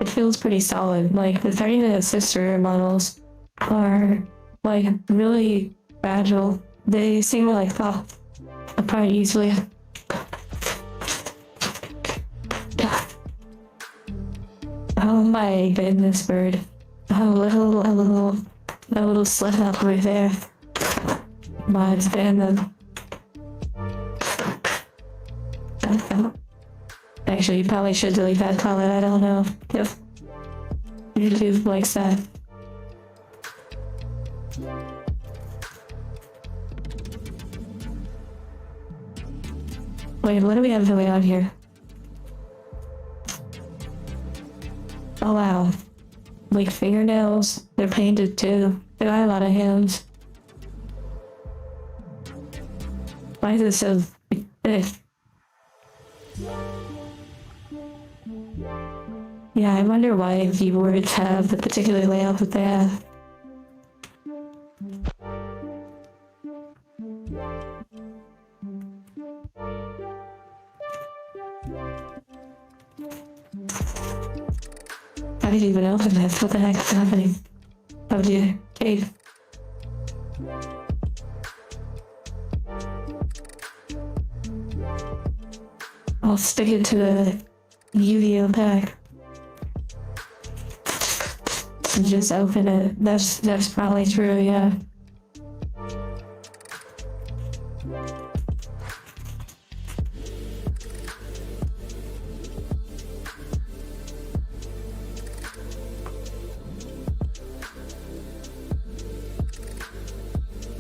It feels pretty solid. Like the 30-minute sister models are like really fragile. They seem to like fall apart easily. Oh my goodness, bird. A little slip up right there. Mine's been them. Actually, you probably should delete that comment, I don't know if YouTube likes that. Wait, what do we have going on here? Oh wow. Like fingernails, they're painted too. They got a lot of hands. Why is it so thick? Yeah, I wonder why keyboards have the particular layout that they have. How did you even open this? What the heck is happening? Oh dear. Hey. I'll stick it to the Yugioh pack. And just open it. That's probably true, yeah.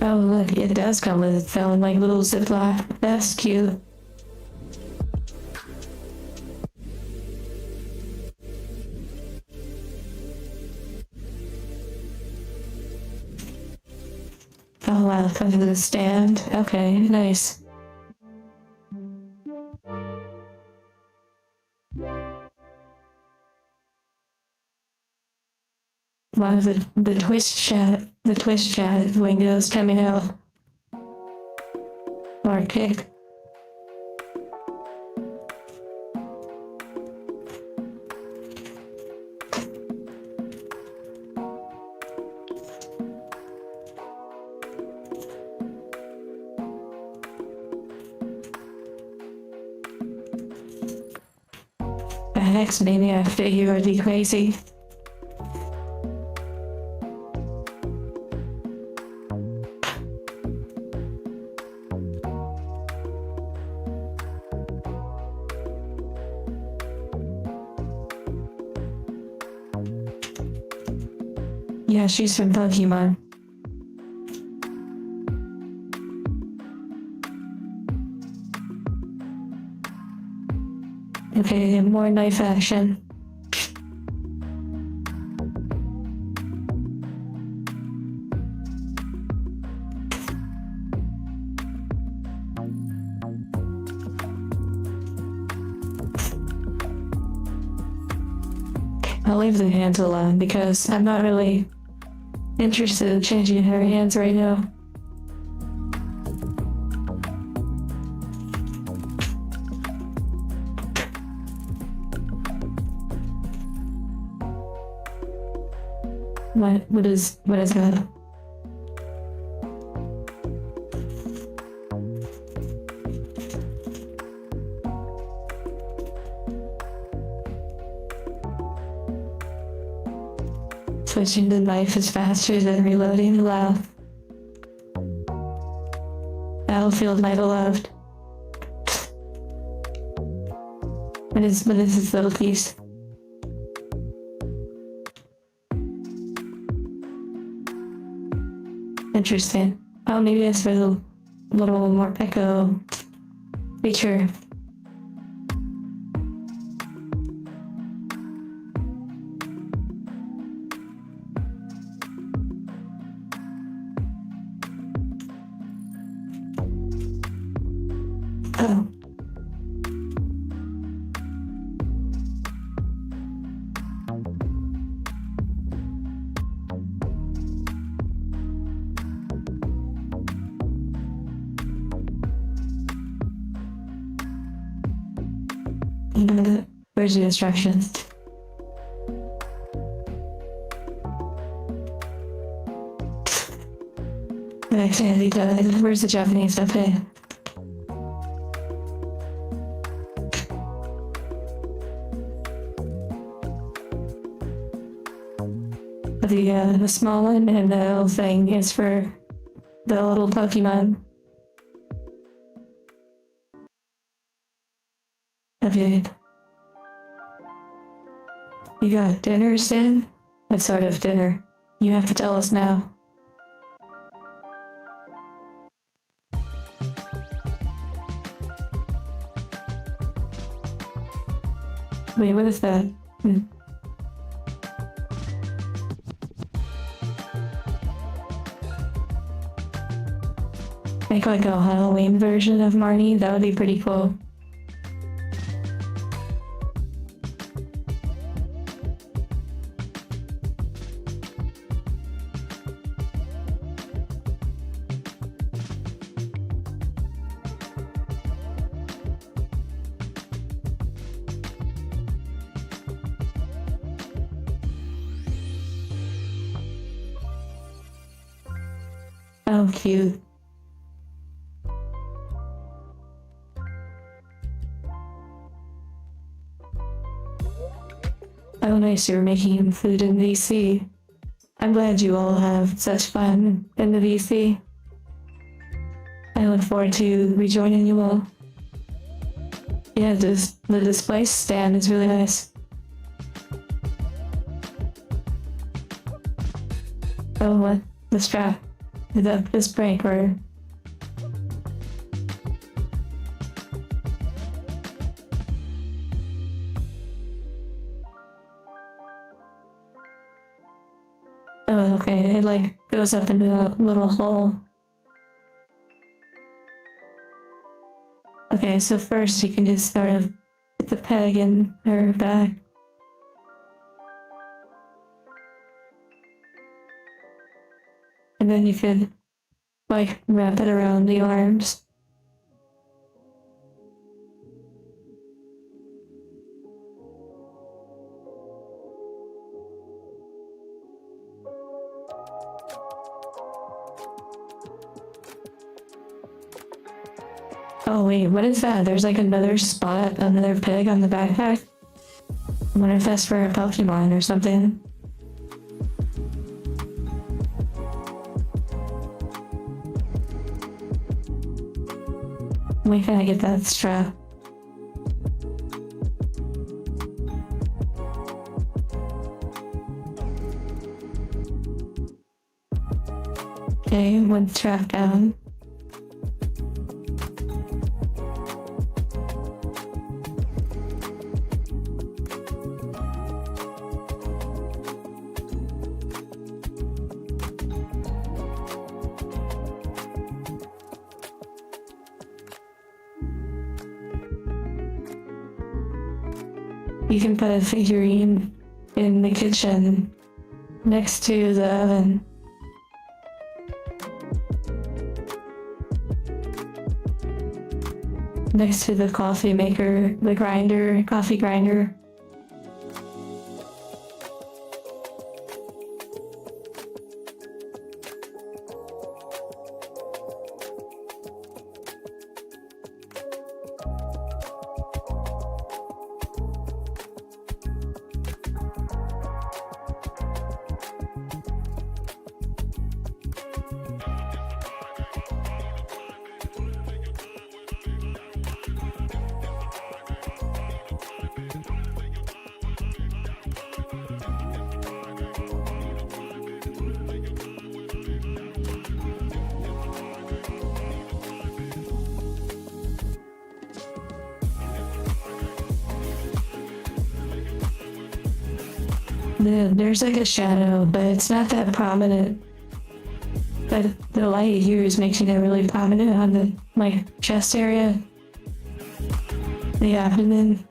Oh look, it does come with its own like little ziploc. That's cute. Oh wow, it comes with a stand. Okay, nice. Wow, the twist chat windows coming out. Or kick. Next, maybe I figure would be crazy. Yeah, she's from Pokemon. Okay, more knife action. I'll leave the hands alone because I'm not really interested in changing her hands right now. What is that? Switching the knife is faster than reloading. Wow. Battlefield my beloved. What is this little piece? Interesting. Oh, maybe it's for the little more echo feature. Oh. Where's the instructions? Where's the Japanese stuff? Okay. The small one and the little thing is for the little Pokemon. Okay. You got dinner, Stan? What sort of dinner? You have to tell us now. Wait, what is that? Make like a Halloween version of Marnie, that would be pretty cool. Oh, cute. Oh, nice, you're making food in VC. I'm glad you all have such fun in the VC. I look forward to rejoining you all. Yeah, the display stand is really nice. Oh, what? The strap. Did that just break or? Oh, okay, it like goes up into a little hole. Okay, so first you can just sort of put the peg in her back. And then you could like wrap it around the arms. Oh wait, what is that? There's like another spot, another pig on the backpack. I wonder if that's for a Pokemon or something. Where can I get that strap? Okay, one strap down. You can put a figurine in the kitchen next to the oven. Next to the coffee maker, the grinder, coffee grinder. There's like a shadow, but it's not that prominent. But the light here is making it really prominent on the like chest area, the abdomen.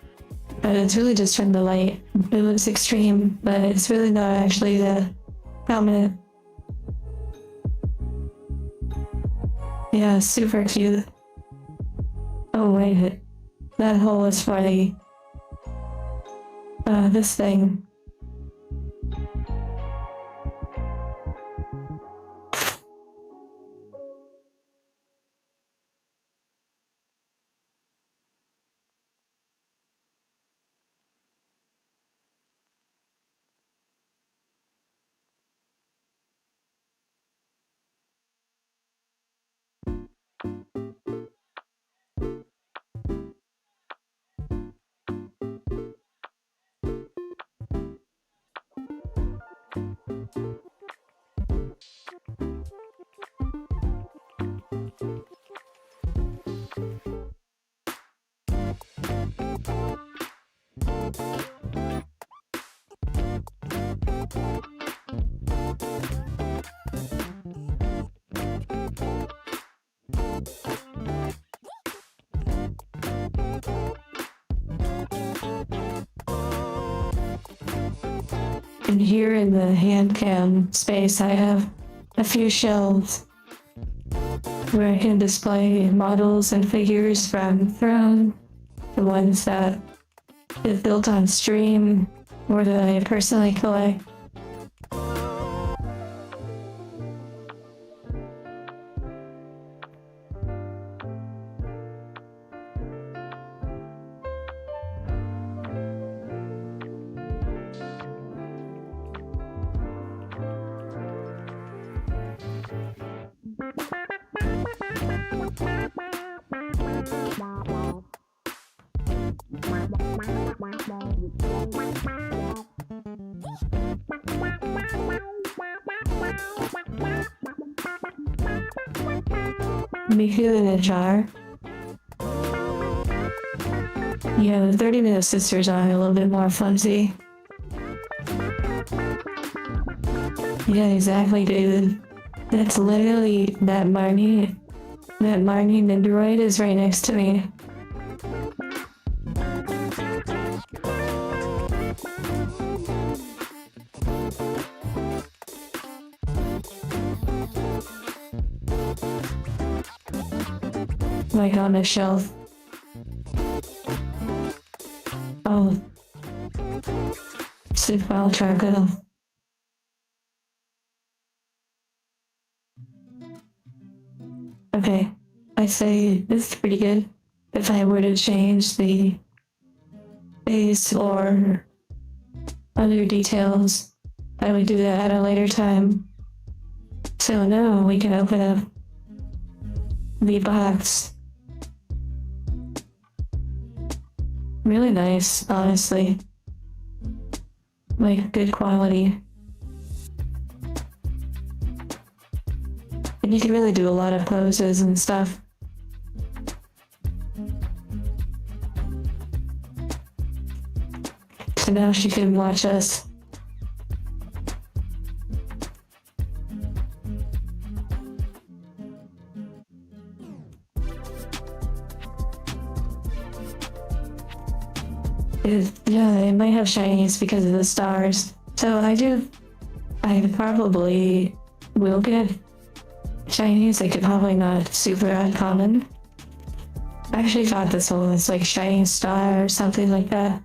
But it's really just from the light. It looks extreme, but it's really not actually that prominent. Yeah, super cute. Oh wait, that hole is for the this thing. And here in the HANDCAM space, I have a few shelves where I can display models and figures from Throne, the ones that is built on stream or that I personally collect. Let me feel it in a jar. Yeah, the 30-minute sisters are a little bit more flimsy. Yeah, exactly, David. That's literally that Marnie. That Marnie Nindroid is right next to me. Like on a shelf. Oh. Super charcoal. Okay. I say this is pretty good. If I were to change the base or other details, I would do that at a later time. So now we can open up the box. Really nice, honestly. Like, good quality. And you can really do a lot of poses and stuff. So now she can watch us. Yeah, it might have shinies because of the stars. So I probably will get shinies. Like, probably not super uncommon. I actually thought this one was like shining star or something like that.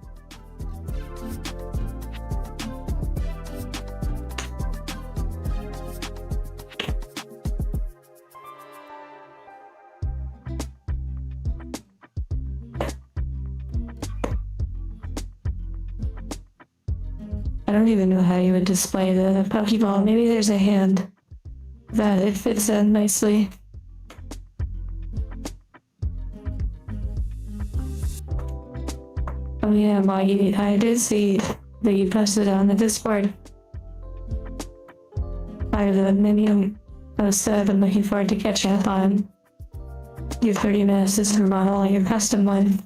I don't even know how you would display the Pokeball. Maybe there's a hand that it fits in nicely. Oh yeah, Maggie, I did see that you posted on the Discord. Part of the minion post that I've been looking forward to catching up on. Your 30-minute system model, your custom one.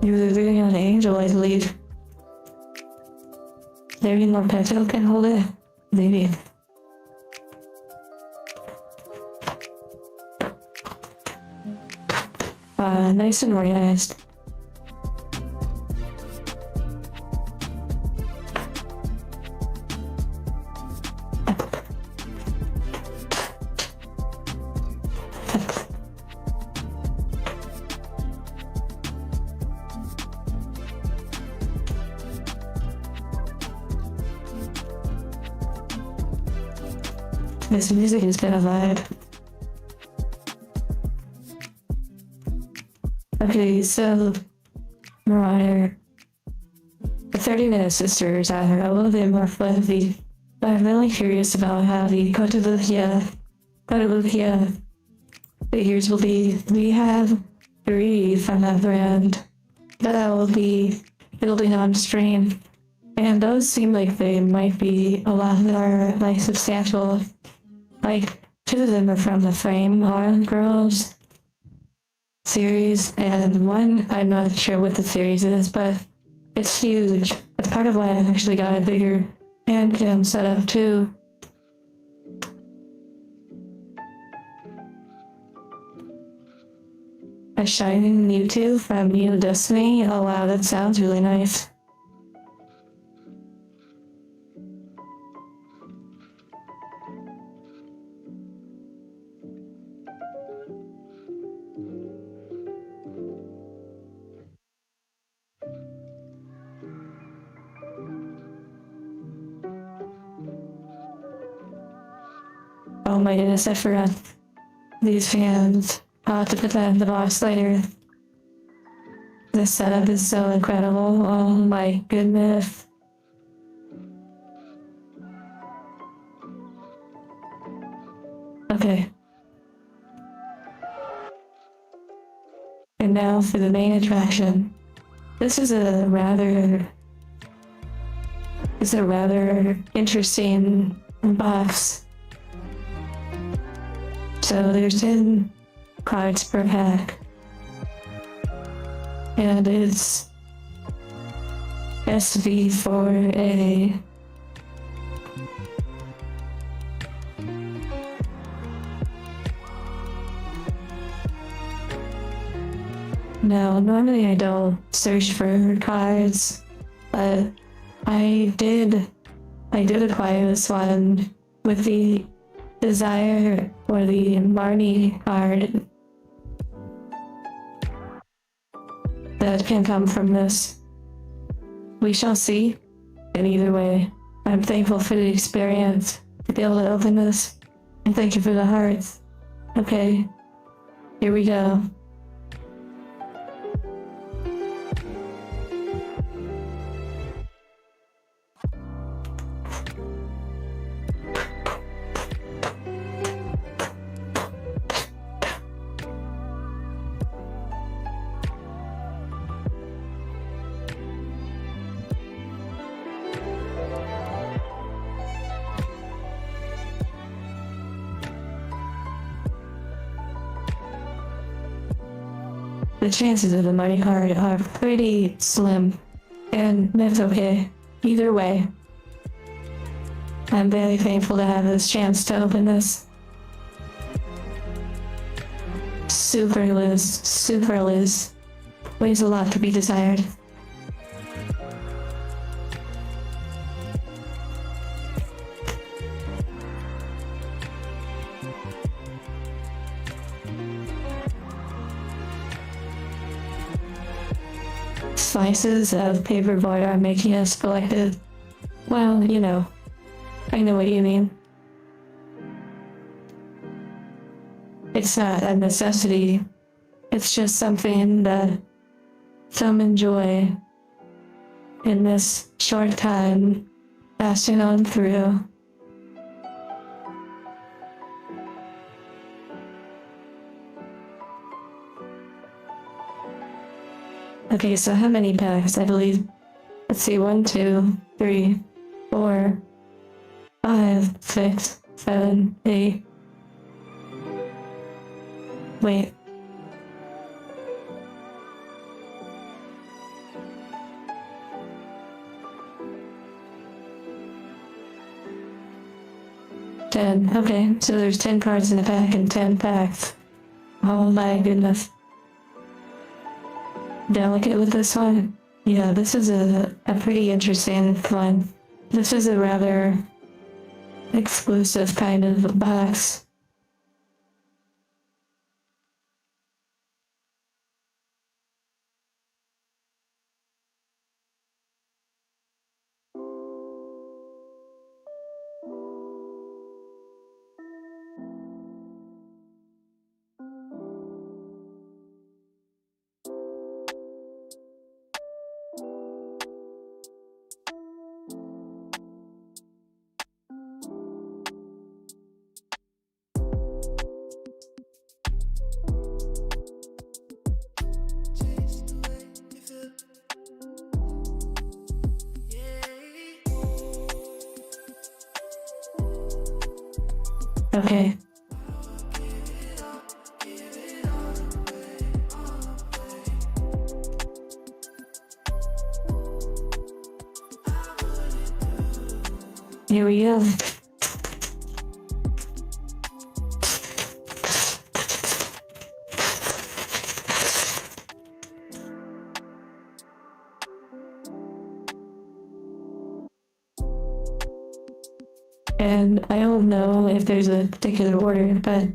You were doing on Angel, I believe. There any more petal can hold it? Maybe. Nice and organized. This music has been a vibe. Okay, so Marauder. The 30-minute sisters are a little bit more fluffy, but I'm really curious about how the Cotalucia figures will be. We have 3 from that brand that will be building on stream, and those seem like they might be a lot more like substantial. Like, 2 of them are from the Flame Horn Girls series, and one, I'm not sure what the series is, but it's huge. It's part of why I actually got a bigger HANDCAM setup too. A shining Mewtwo from New Destiny. Oh wow, that sounds really nice. Oh my goodness, I forgot these fans. I'll have to put that in the box later. This setup is so incredible. Oh my goodness. Okay. And now for the main attraction. This is a rather interesting box. So there's 10 cards per pack. And it's SV4A. No, normally I don't search for cards, but I did acquire this one with the desire for the Marnie card that can come from this. We shall see. And either way, I'm thankful for the experience to be able to open this. And thank you for the hearts. Okay, here we go. The chances of the money card are pretty slim, and that's okay. Either way, I'm very thankful to have this chance to open this. Super Liz. Weighs a lot to be desired. Slices of paperboard are making us collected. Well, you know, I know what you mean. It's not a necessity. It's just something that some enjoy in this short time passing on through. Okay, so how many packs? I believe, let's see, 1, 2, 3, 4, 5, 6, 7, 8. Wait. Ten. Okay, so there's 10 cards in a pack and 10 packs. Oh my goodness. Delicate with this one. Yeah, this is a pretty interesting one. This is a rather exclusive kind of box. Okay. Here we go. And I don't know if there's a particular order, but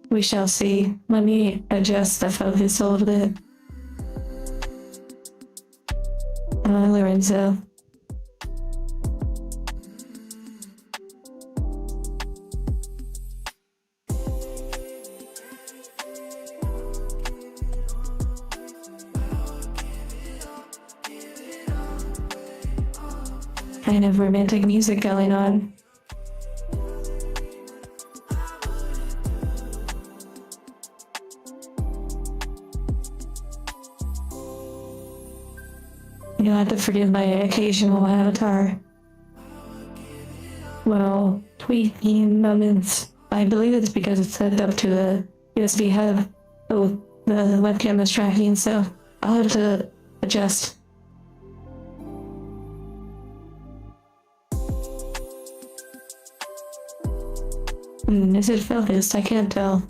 we shall see. Let me adjust the focus a little bit. Lorenzo. Kind of romantic music going on. You'll have to forgive my occasional avatar. Well, tweaking moments. I believe it's because it's hooked up to the USB hub. Oh, the webcam is tracking, so I'll have to adjust. Is it focused? I can't tell.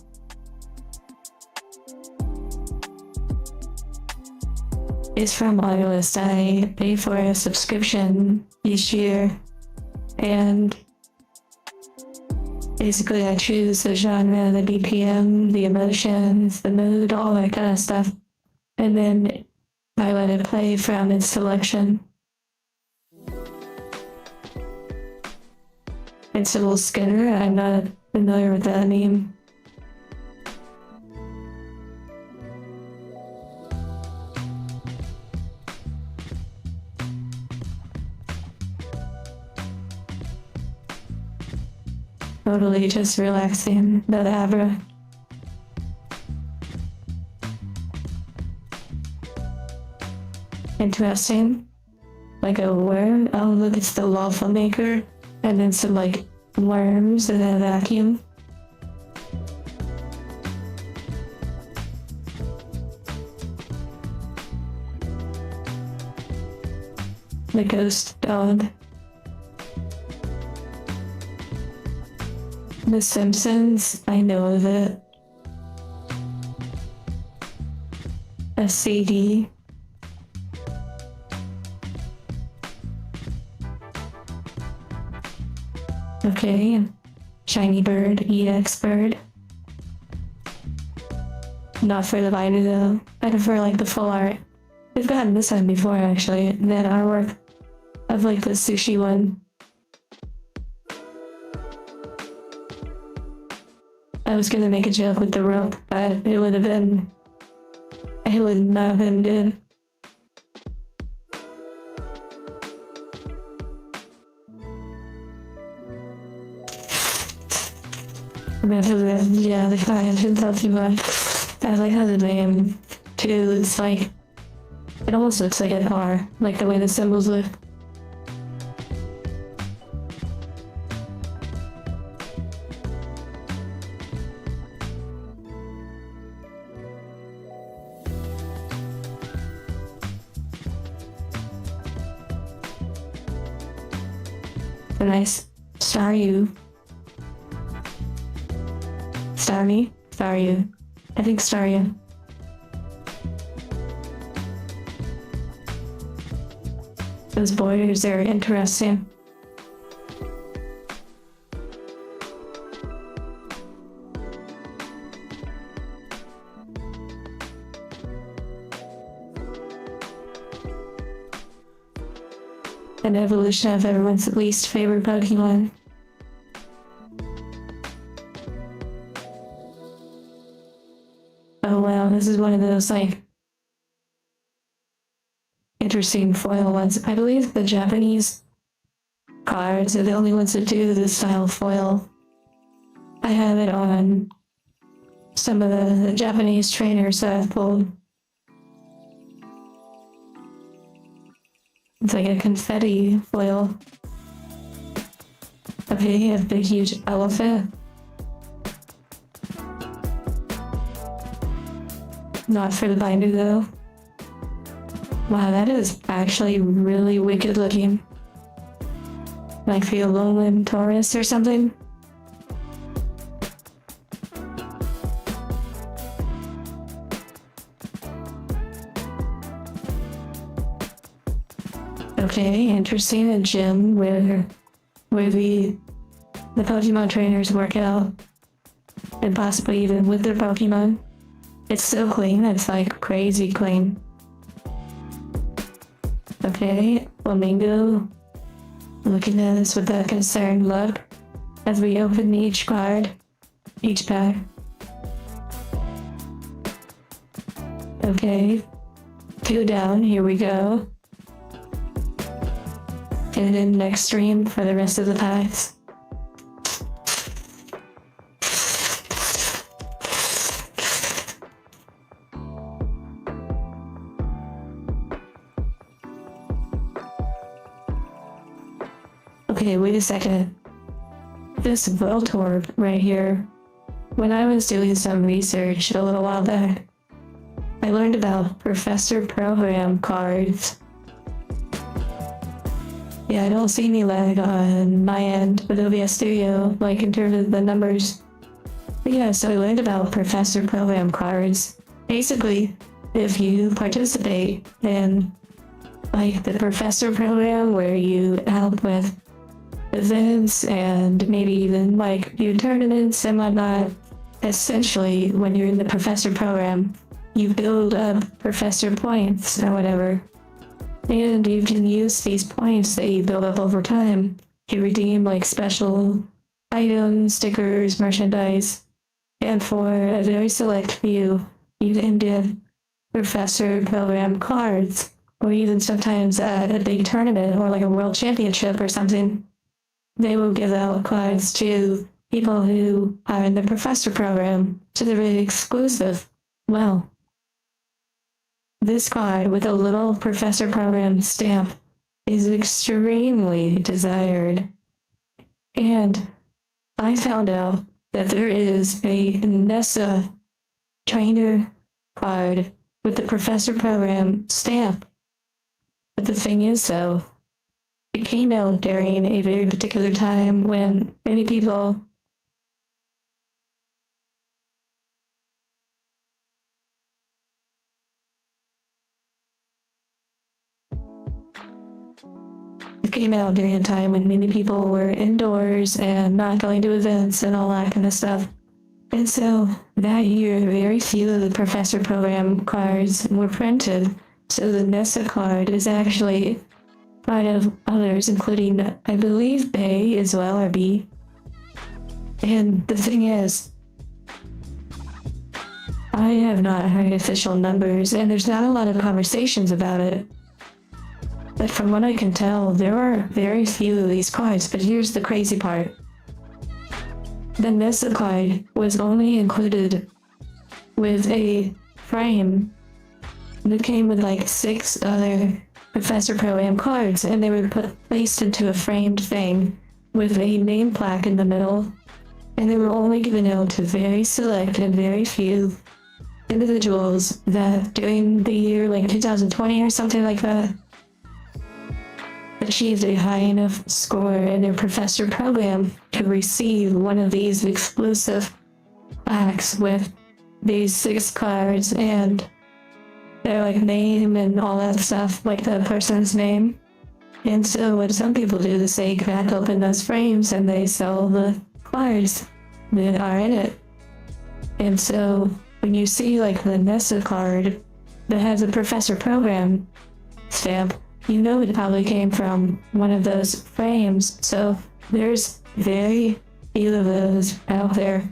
It's from August. I pay for a subscription each year, and basically I choose the genre, the BPM, the emotions, the mood, all that kind of stuff, and then I let it play from its selection. It's a little Skinner. I'm not familiar with that name. Totally just relaxing, that Abra. Interesting. Like a worm? Oh look, it's the waffle maker. And then some like worms in a vacuum. The ghost dog. The Simpsons, I know of it. A CD. Okay. Shiny Bird, EX Bird. Not for the binder though. I prefer like the full art. We've gotten this one before actually. That artwork of like the sushi one. I was gonna make a joke with the rope, but it would not have been good. Yeah, the guy shouldn't tell too much. I like how the name too, it's like, it almost looks like a car, like the way the symbols look. A nice Staryu. Starmie? Staryu. I think Staryu. Those borders are interesting. An evolution of everyone's least favorite Pokemon. Oh wow, this is one of those like interesting foil ones. I believe the Japanese cards are the only ones that do this style of foil. I have it on some of the Japanese trainers that I've pulled. It's like a confetti foil. Okay, a big huge elephant. Not for the binder though. Wow, that is actually really wicked looking. Like the Alolan Taurus or something. Okay, interesting. A gym where the Pokemon trainers work out, and possibly even with their Pokemon. It's so clean. It's like crazy clean. Okay, Flamingo. Looking at us with a concerned look as we open each card, each pack. Okay, 2 down. Here we go. And then next stream for the rest of the packs. Okay, wait a second. This Voltorb right here. When I was doing some research a little while back, I learned about Professor Program cards. Yeah, I don't see any lag on my end with OBS Studio, like in terms of the numbers. But yeah, so I learned about Professor Program cards. Basically, if you participate in like the Professor Program where you help with events and maybe even like do tournaments and whatnot, essentially when you're in the Professor Program, you build up Professor points or whatever. And you can use these points that you build up over time to redeem like special items, stickers, merchandise. And for a very select few, you can get Professor Program cards, or even sometimes at a big tournament or like a world championship or something, they will give out cards to people who are in the Professor Program, so they're really exclusive. Well, this card with a little Professor Program stamp is extremely desired. And I found out that there is a Nessa trainer card with the Professor Program stamp. But the thing is, though, it came out during a very particular time when many people were indoors and not going to events and all that kind of stuff. And so that year, very few of the Professor Program cards were printed. So the Nessa card is actually part of others, including, I believe, Bay as well, or B. And the thing is, I have not heard official numbers, and there's not a lot of conversations about it. But from what I can tell, there are very few of these cards, but here's the crazy part. The Nessa card was only included with a frame that came with like 6 other Professor Pro-Am cards, and they were placed into a framed thing with a name plaque in the middle, and they were only given out to very select and very few individuals that during the year like 2020 or something like that achieved a high enough score in their Professor Program to receive one of these exclusive packs with these 6 cards and their like name and all that stuff, like the person's name. And so what some people do is they crack open those frames and they sell the cards that are in it. And so when you see like the Nessa card that has a Professor Program stamp, you know it probably came from one of those frames. So there's very few of those out there.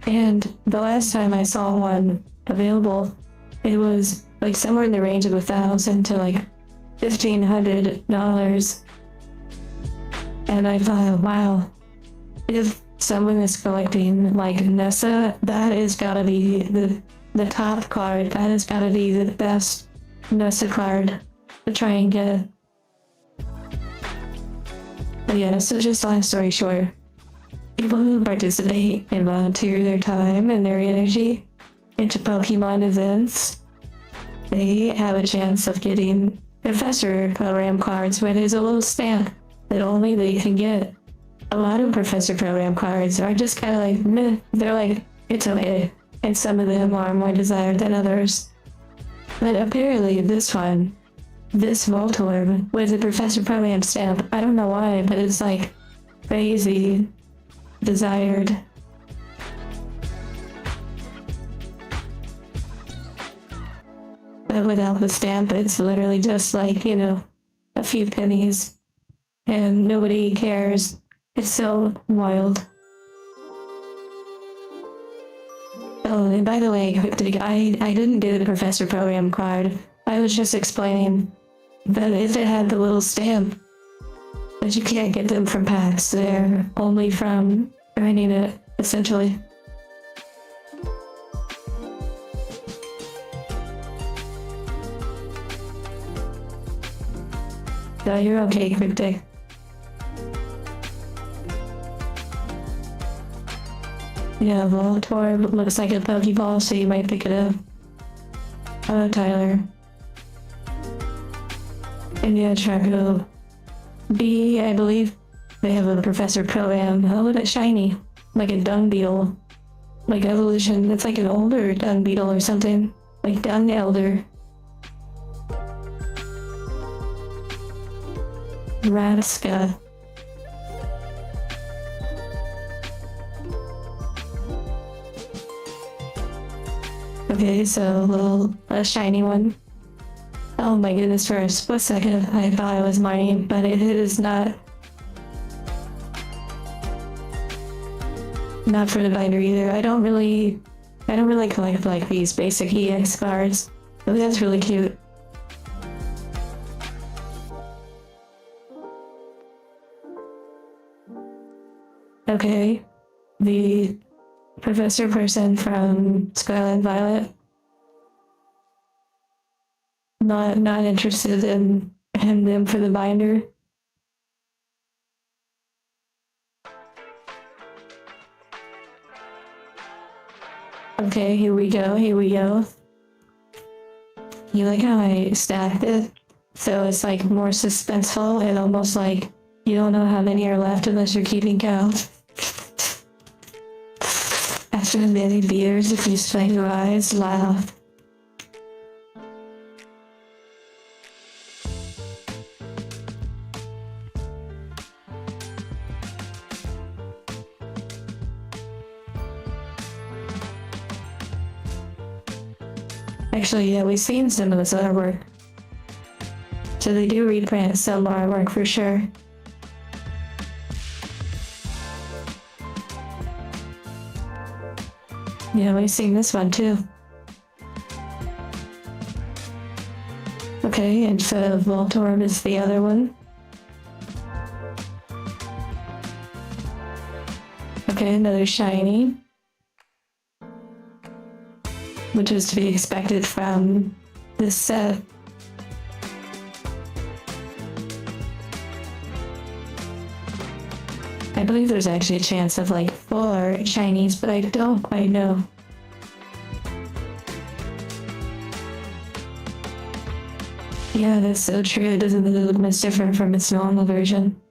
And the last time I saw one available, it was like somewhere in the range of $1,000 to like $1,500. And I thought, wow, if someone is collecting like Nessa, that has gotta be the top card. That has gotta be the best Nessa card to try and get. But yeah, so just long story short, people who participate and volunteer their time and their energy into Pokemon events, they have a chance of getting Professor Program cards where there's a little stamp that only they can get. A lot of Professor Program cards are just kind of like, meh, they're like, it's okay, and some of them are more desired than others. But apparently this one, this Voltorb with a Professor Program stamp, I don't know why, but it's like crazy desired. But without the stamp, it's literally just like, you know, a few pennies and nobody cares. It's so wild. Oh, and by the way, Cryptic, I didn't get a Professor Program card. I was just explaining that if it had the little stamp, that you can't get them from packs. They're only from finding it, essentially. So you're okay, Cryptic. Yeah, Voltorb looks like a Pokeball, so you might pick it up. Oh, Tyler. And yeah, Charco. B, I believe they have a Professor Pro-Am. Oh, look at shiny. Like a dung beetle. Like evolution. It's like an older dung beetle or something. Like dung elder. Radiska. Okay, so a shiny one. Oh my goodness, for a split second I thought it was mine, but it is not. Not for the binder either. I don't really collect like these basic EX cards. But that's really cute. Okay, the Professor person from Scarlet Violet. Not interested in them for the binder. Okay, here we go. You like how I stacked it? So it's like more suspenseful and almost like you don't know how many are left unless you're keeping count. After many beers, if you spread your eyes, laugh. Actually, yeah, we've seen some of this artwork. So they do reprint some artwork for sure. Yeah, we've seen this one too. Okay, and so Voltorb is the other one. Okay, another shiny. Which is to be expected from this set. I believe there's actually a chance of like 4 shinies, but I don't quite know. Yeah, that's so true. It doesn't really look much different from its normal version.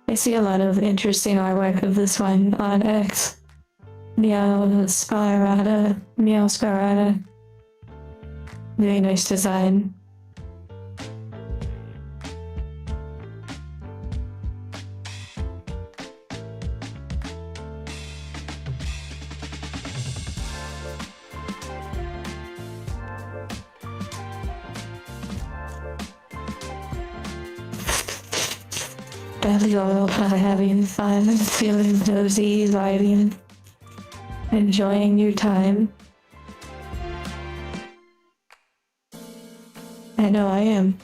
I see a lot of interesting artwork of this one on X. Meow Scarada. Very nice design. Belly oil for having fun, feeling cozy, vibing, enjoying your time. I know I am.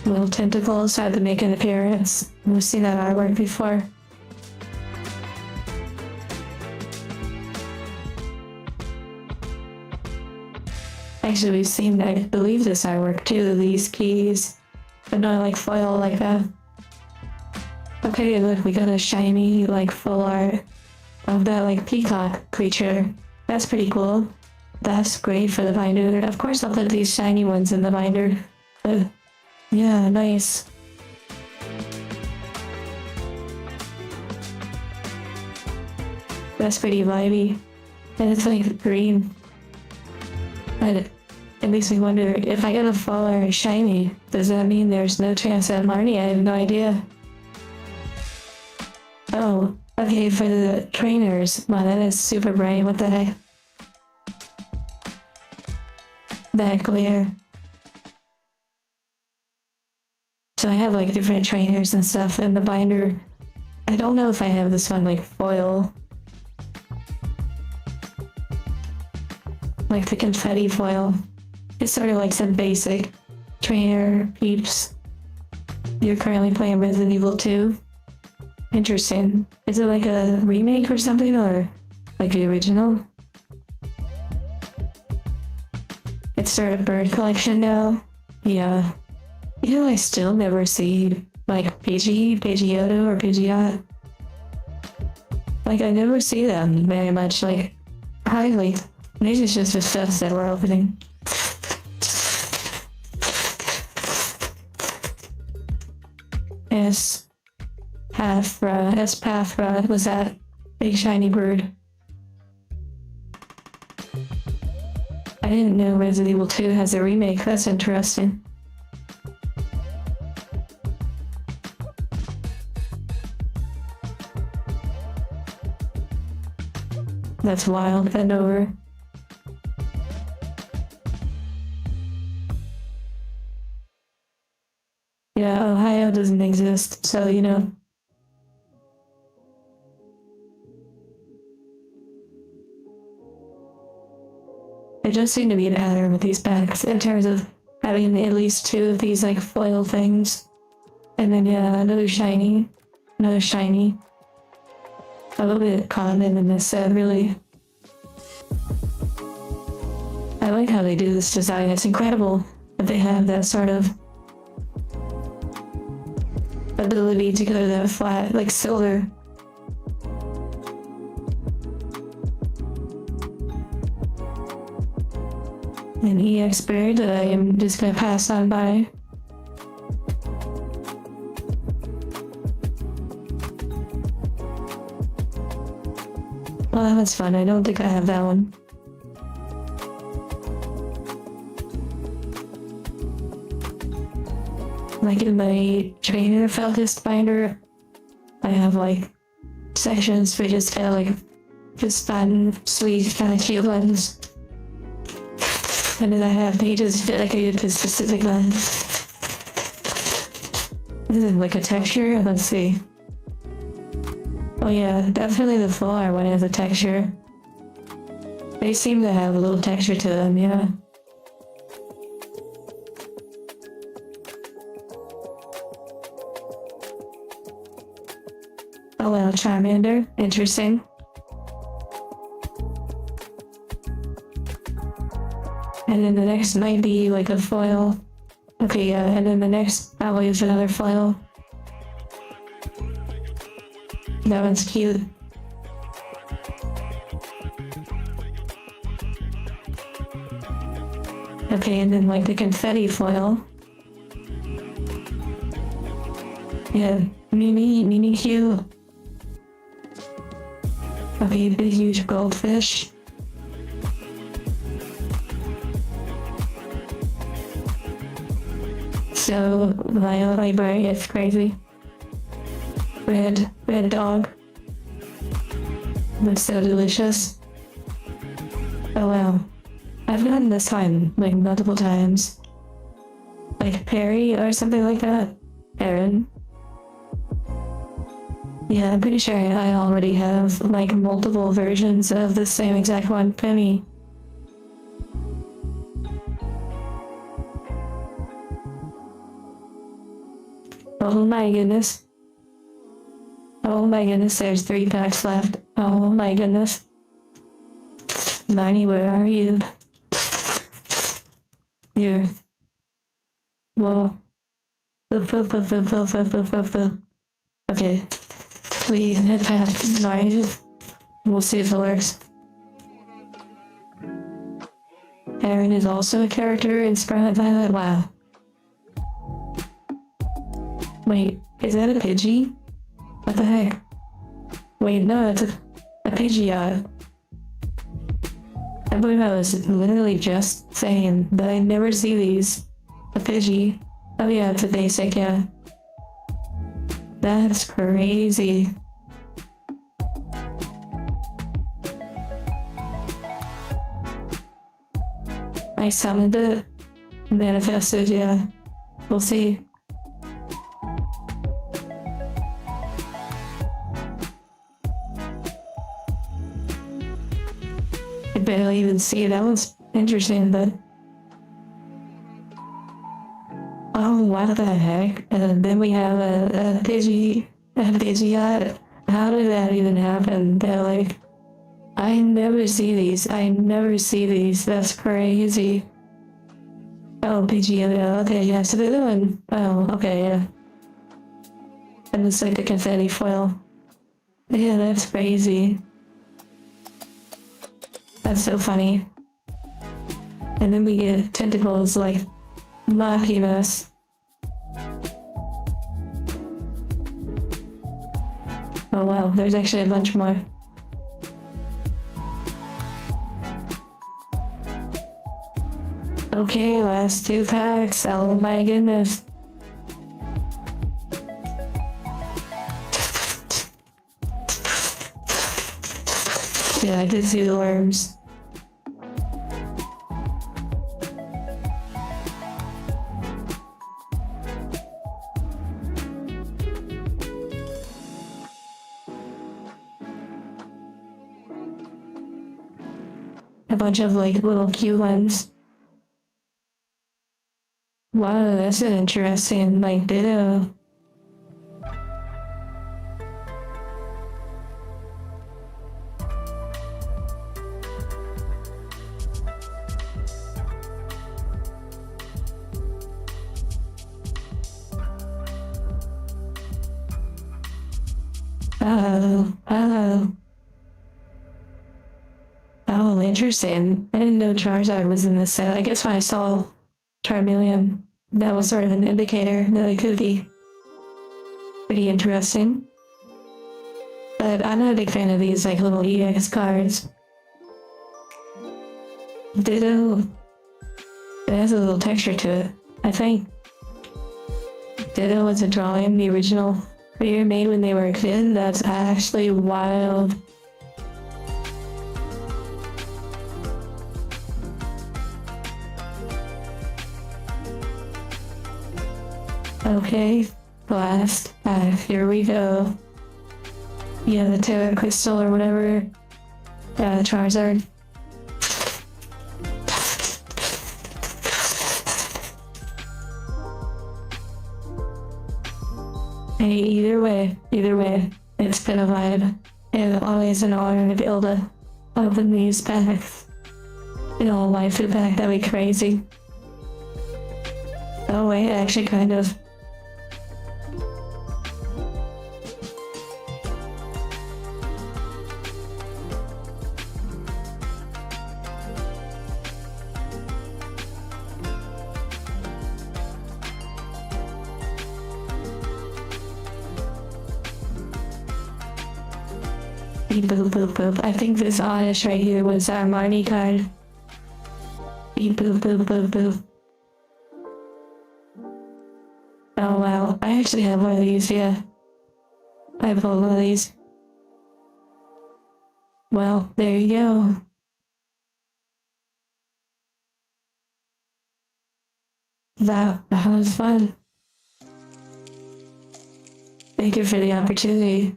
Little tentacles had to make an appearance. We've seen that artwork before. Actually, we've seen, I believe, this artwork too, these keys, but not like foil like that. Okay, look, we got a shiny, like, full art of that, like, peacock creature. That's pretty cool. That's great for the binder. Of course, I'll put these shiny ones in the binder. But, yeah, nice. That's pretty vibey. And it's like green. But it makes me wonder, if I get a full art shiny, does that mean there's no chance at Marnie? I have no idea. Oh, okay, for the trainers. Wow, that is super bright. What the heck? That glare. So I have like different trainers and stuff in the binder. I don't know if I have this one like foil. Like the confetti foil. It's sort of like some basic trainer peeps. You're currently playing Resident Evil 2. Interesting. Is it like a remake or something, or like the original? It's sort of bird collection now. Yeah. You know, I still never see, like, Pidgeotto, or Pidgeot. Like, I never see them very much, like, highly. These are just the stuff that we're opening. Pathra was that big shiny bird. I didn't know Resident Evil 2 has a remake, that's interesting. That's wild and over. Yeah, Ohio doesn't exist, so you know. It just seemed to be a pattern with these packs in terms of having at least two of these like foil things. And then yeah, another shiny. A little bit common in this set, really. I like how they do this design. It's incredible that they have that sort of ability to go to that flat, like silver. An EX bird that I am just gonna pass on by. Well, that's fun. I don't think I have that one. Like in my trainer focused binder, I have like sections for just kind of like just fun, sweet, kind of cute ones. And then I have pages dedicated to specific ones. This is like a texture. Let's see. Oh yeah, definitely the floor one has a texture. They seem to have a little texture to them, yeah. Oh well, Charmander, interesting. And then the next might be like a foil. Okay, yeah, and then the next probably is another foil. That one's cute. Okay, and then like the confetti foil. Yeah, Mimi cute. Okay, big huge goldfish. So my library is crazy. Red dog. Looks so delicious. Oh wow. I've gotten this one like multiple times. Like Perry or something like that. Aaron. Yeah, I'm pretty sure I already have like multiple versions of the same exact one. Penny. Oh my goodness. Oh my goodness, there's 3 packs left. Oh my goodness. Marnie, where are you? Here. Whoa. Okay. We head past Marnie. We'll see if it works. Aaron is also a character in Scarlet Violet. Wow. Wait, is that a Pidgey? What the heck? Wait, no, it's a Pidgeot. I believe I was literally just saying that I never see these. A Pidgey. Oh yeah, it's a basic, yeah. That's crazy. I summoned it. Manifested, yeah. We'll see. I barely even see it. That was interesting, but oh, what the heck? And then we have a Pidgeot. How did that even happen? They're like, I never see these. That's crazy. Oh, Yugioh. Okay, yeah, so they're doing... Oh, okay, yeah. And it's like the confetti foil. Yeah, that's crazy. That's so funny. And then we get tentacles like mocking us. Oh wow, there's actually a bunch more. Okay, last 2 packs. Oh my goodness. Yeah, I did see the worms. A bunch of like little cute ones. Wow, that's an interesting like ditto. Oh. Oh, interesting. I didn't know Charizard was in this set. I guess when I saw Charmeleon, that was sort of an indicator that it could be pretty interesting. But I'm not a big fan of these like little EX cards. Ditto, it has a little texture to it. I think Ditto was a drawing, the original figure made when they were a kid. That's actually wild. Okay, last pack, here we go. Yeah, the Terra Crystal or whatever. Yeah, the Charizard. Hey, either way, it's been a vibe. And always an honor to be able to open these packs. In all life, the pack, that'd be crazy. Oh wait, actually kind of. Beep boop boop boop. I think this honest right here was our Marnie card. Beep boop boop boop boop. Oh wow, I actually have one of these, yeah. I have one of these. Well, there you go. That was fun. Thank you for the opportunity.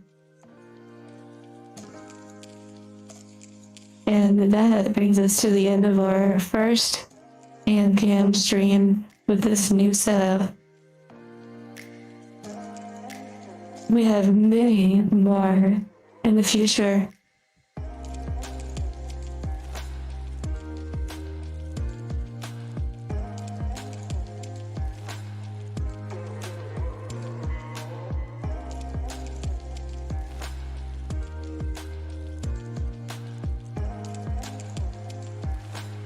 And that brings us to the end of our first HANDCAM stream with this new setup. We have many more in the future.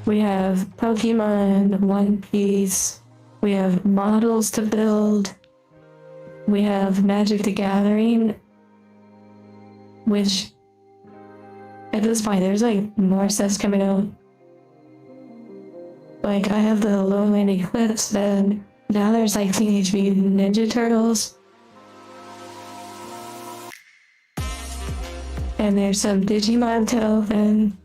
We have Pokemon, One Piece, we have models to build, we have Magic the Gathering, which at this point there's like more sets coming out. Like I have the Lowland Eclipse, and now there's like Teenage Mutant Ninja Turtles. And there's some Digimon to open.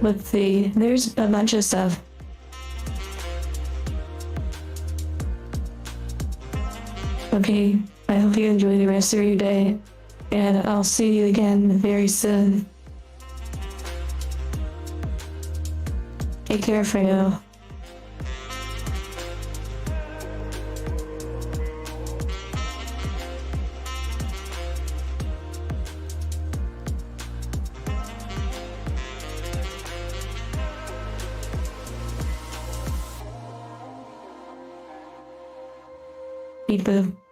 Let's see, there's a bunch of stuff. Okay, I hope you enjoy the rest of your day, and I'll see you again very soon. Take care for now. beep boop.